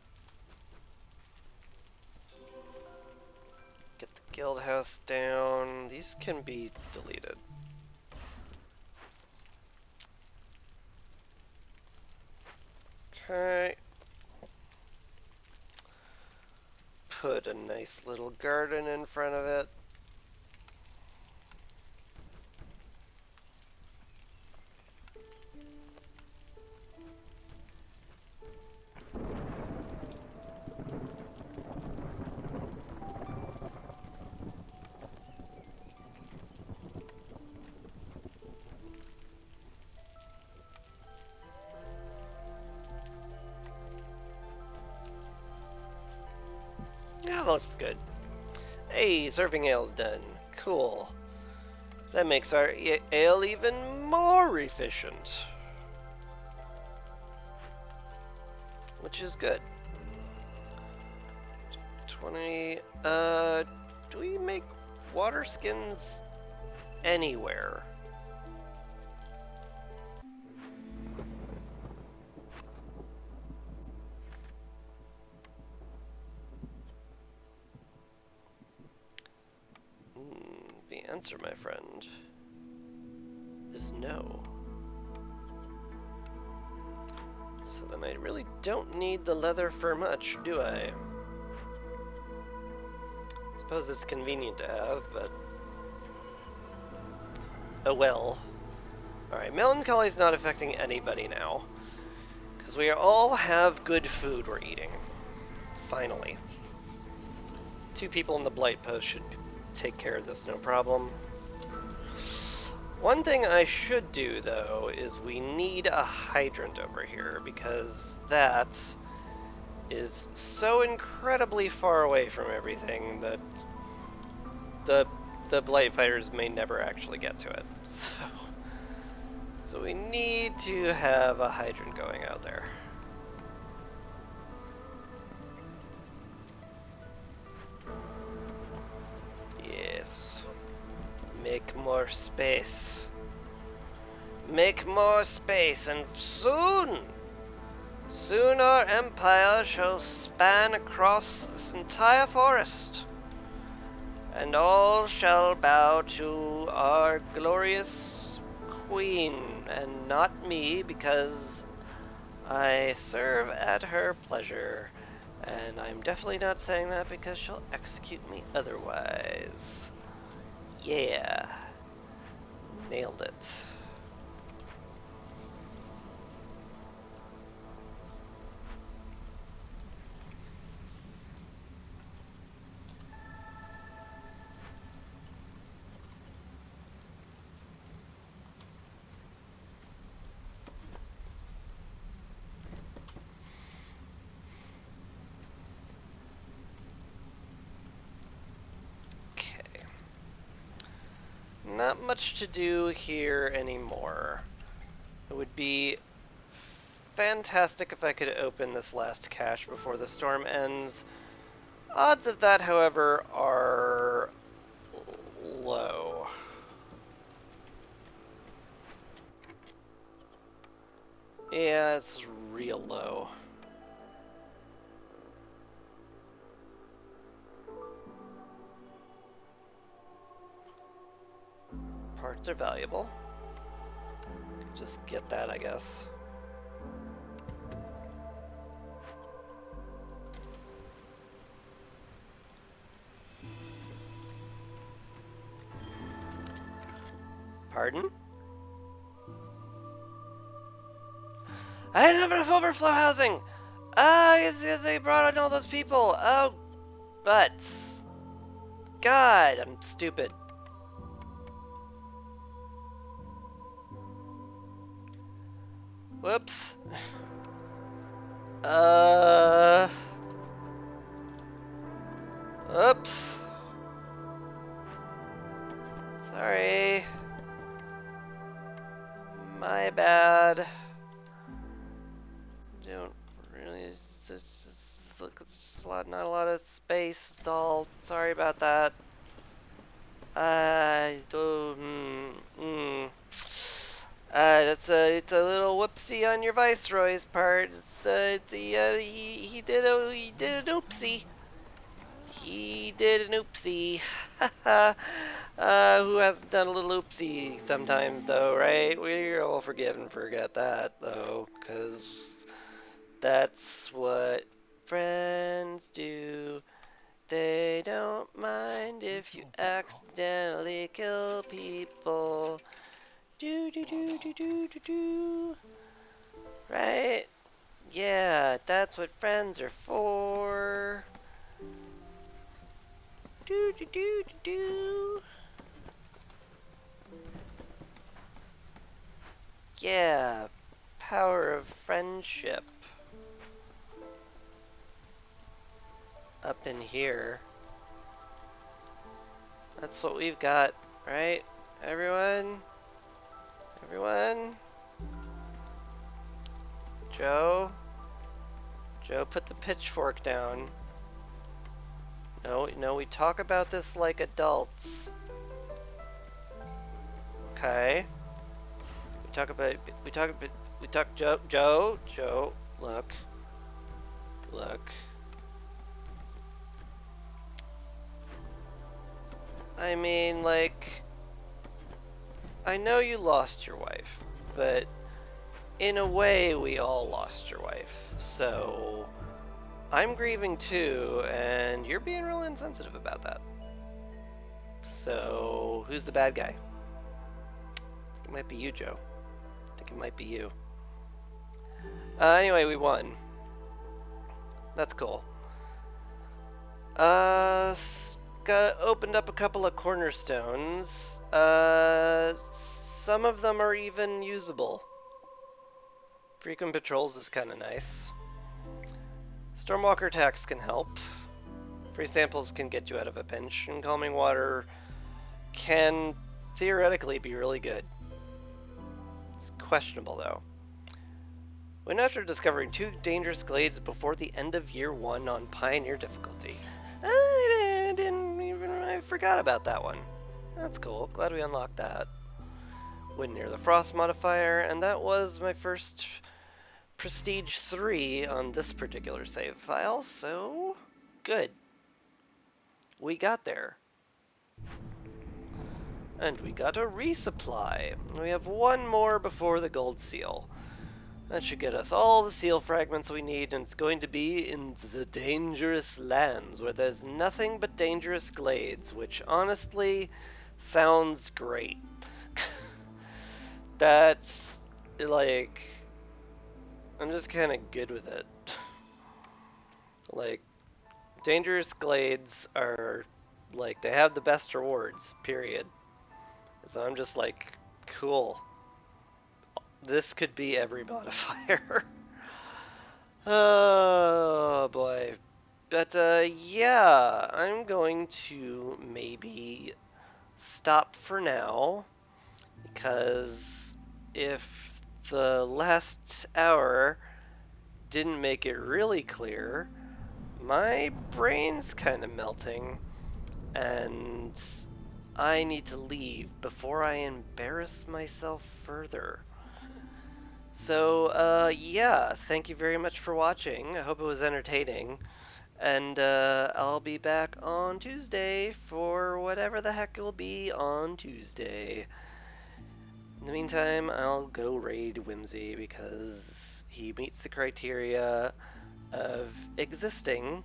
Get the guild house down. These can be deleted. Okay. Put a nice little garden in front of it. Yeah, that looks good. Hey, serving ale's done. Cool. That makes our ale even more efficient. Which is good. 20, do we make water skins anywhere? The answer, my friend. is no. So then I really don't need the leather for much, do I? Suppose it's convenient to have, but... oh well. Alright, melancholy's not affecting anybody now. Because we all have good food we're eating. Finally. 2 people in the Blight Post should take care of this, no problem. One thing I should do, though, is we need a hydrant over here, because that is so incredibly far away from everything that the Blight Fighters may never actually get to it. So we need to have a hydrant going out there. Yes. Make more space. Make more space, and soon our empire shall span across this entire forest, and all shall bow to our glorious queen, and not me, because I serve at her pleasure. And I'm definitely not saying that because she'll execute me otherwise. Yeah. Nailed it. Not much to do here anymore. It would be fantastic if I could open this last cache before the storm ends. Odds of that, however, are low. Yeah, it's real low. Parts are valuable. Just get that, I guess. Pardon? I didn't have enough overflow housing! Ah, yes, they brought in all those people! Oh, butts. God, I'm stupid. Whoops. Oops. Sorry. My bad. Don't really. It's just not a lot of space. It's all. Sorry about that. It's a little whoopsie on your viceroy's part. He did an oopsie. He did an oopsie. Who hasn't done a little oopsie sometimes, though, right? We're all forgive and forget that, though, because that's what friends do. They don't mind if you accidentally kill people. Do do do do do do do. Right? Yeah, that's what friends are for. Do do do do do. Yeah, power of friendship. Up in here. That's what we've got, right? Everyone? Everyone? Joe? Joe, put the pitchfork down. No, we talk about this like adults. Okay. Joe, look. I mean, like, I know you lost your wife, but in a way, we all lost your wife. So I'm grieving too, and you're being real insensitive about that. So who's the bad guy? I think it might be you, Joe. I think it might be you. Anyway, we won. That's cool. Got opened up a couple of cornerstones. Some of them are even usable. Frequent patrols is kind of nice. Stormwalker attacks can help. Free samples can get you out of a pinch, and calming water can theoretically be really good. It's questionable though. When after discovering 2 dangerous glades before the end of year 1 on Pioneer difficulty. I forgot about that one. That's cool. Glad we unlocked that. Went near the Frost modifier, and that was my first Prestige 3 on this particular save file, so good. We got there. And we got a resupply. We have one more before the gold seal. That should get us all the seal fragments we need, and it's going to be in the dangerous lands where there's nothing but dangerous glades, which honestly sounds great. That's like, I'm just kind of good with it. Like, dangerous glades are like, they have the best rewards, period. So I'm just like, cool. This could be every modifier. Oh boy. But yeah, I'm going to maybe stop for now, because if the last hour didn't make it really clear, my brain's kind of melting, and I need to leave before I embarrass myself further. So, yeah, thank you very much for watching. I hope it was entertaining. And I'll be back on Tuesday for whatever the heck it will be on Tuesday. In the meantime, I'll go raid Whimsy because he meets the criteria of existing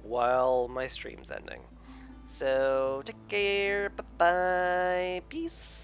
while my stream's ending. So, take care, bye-bye, peace.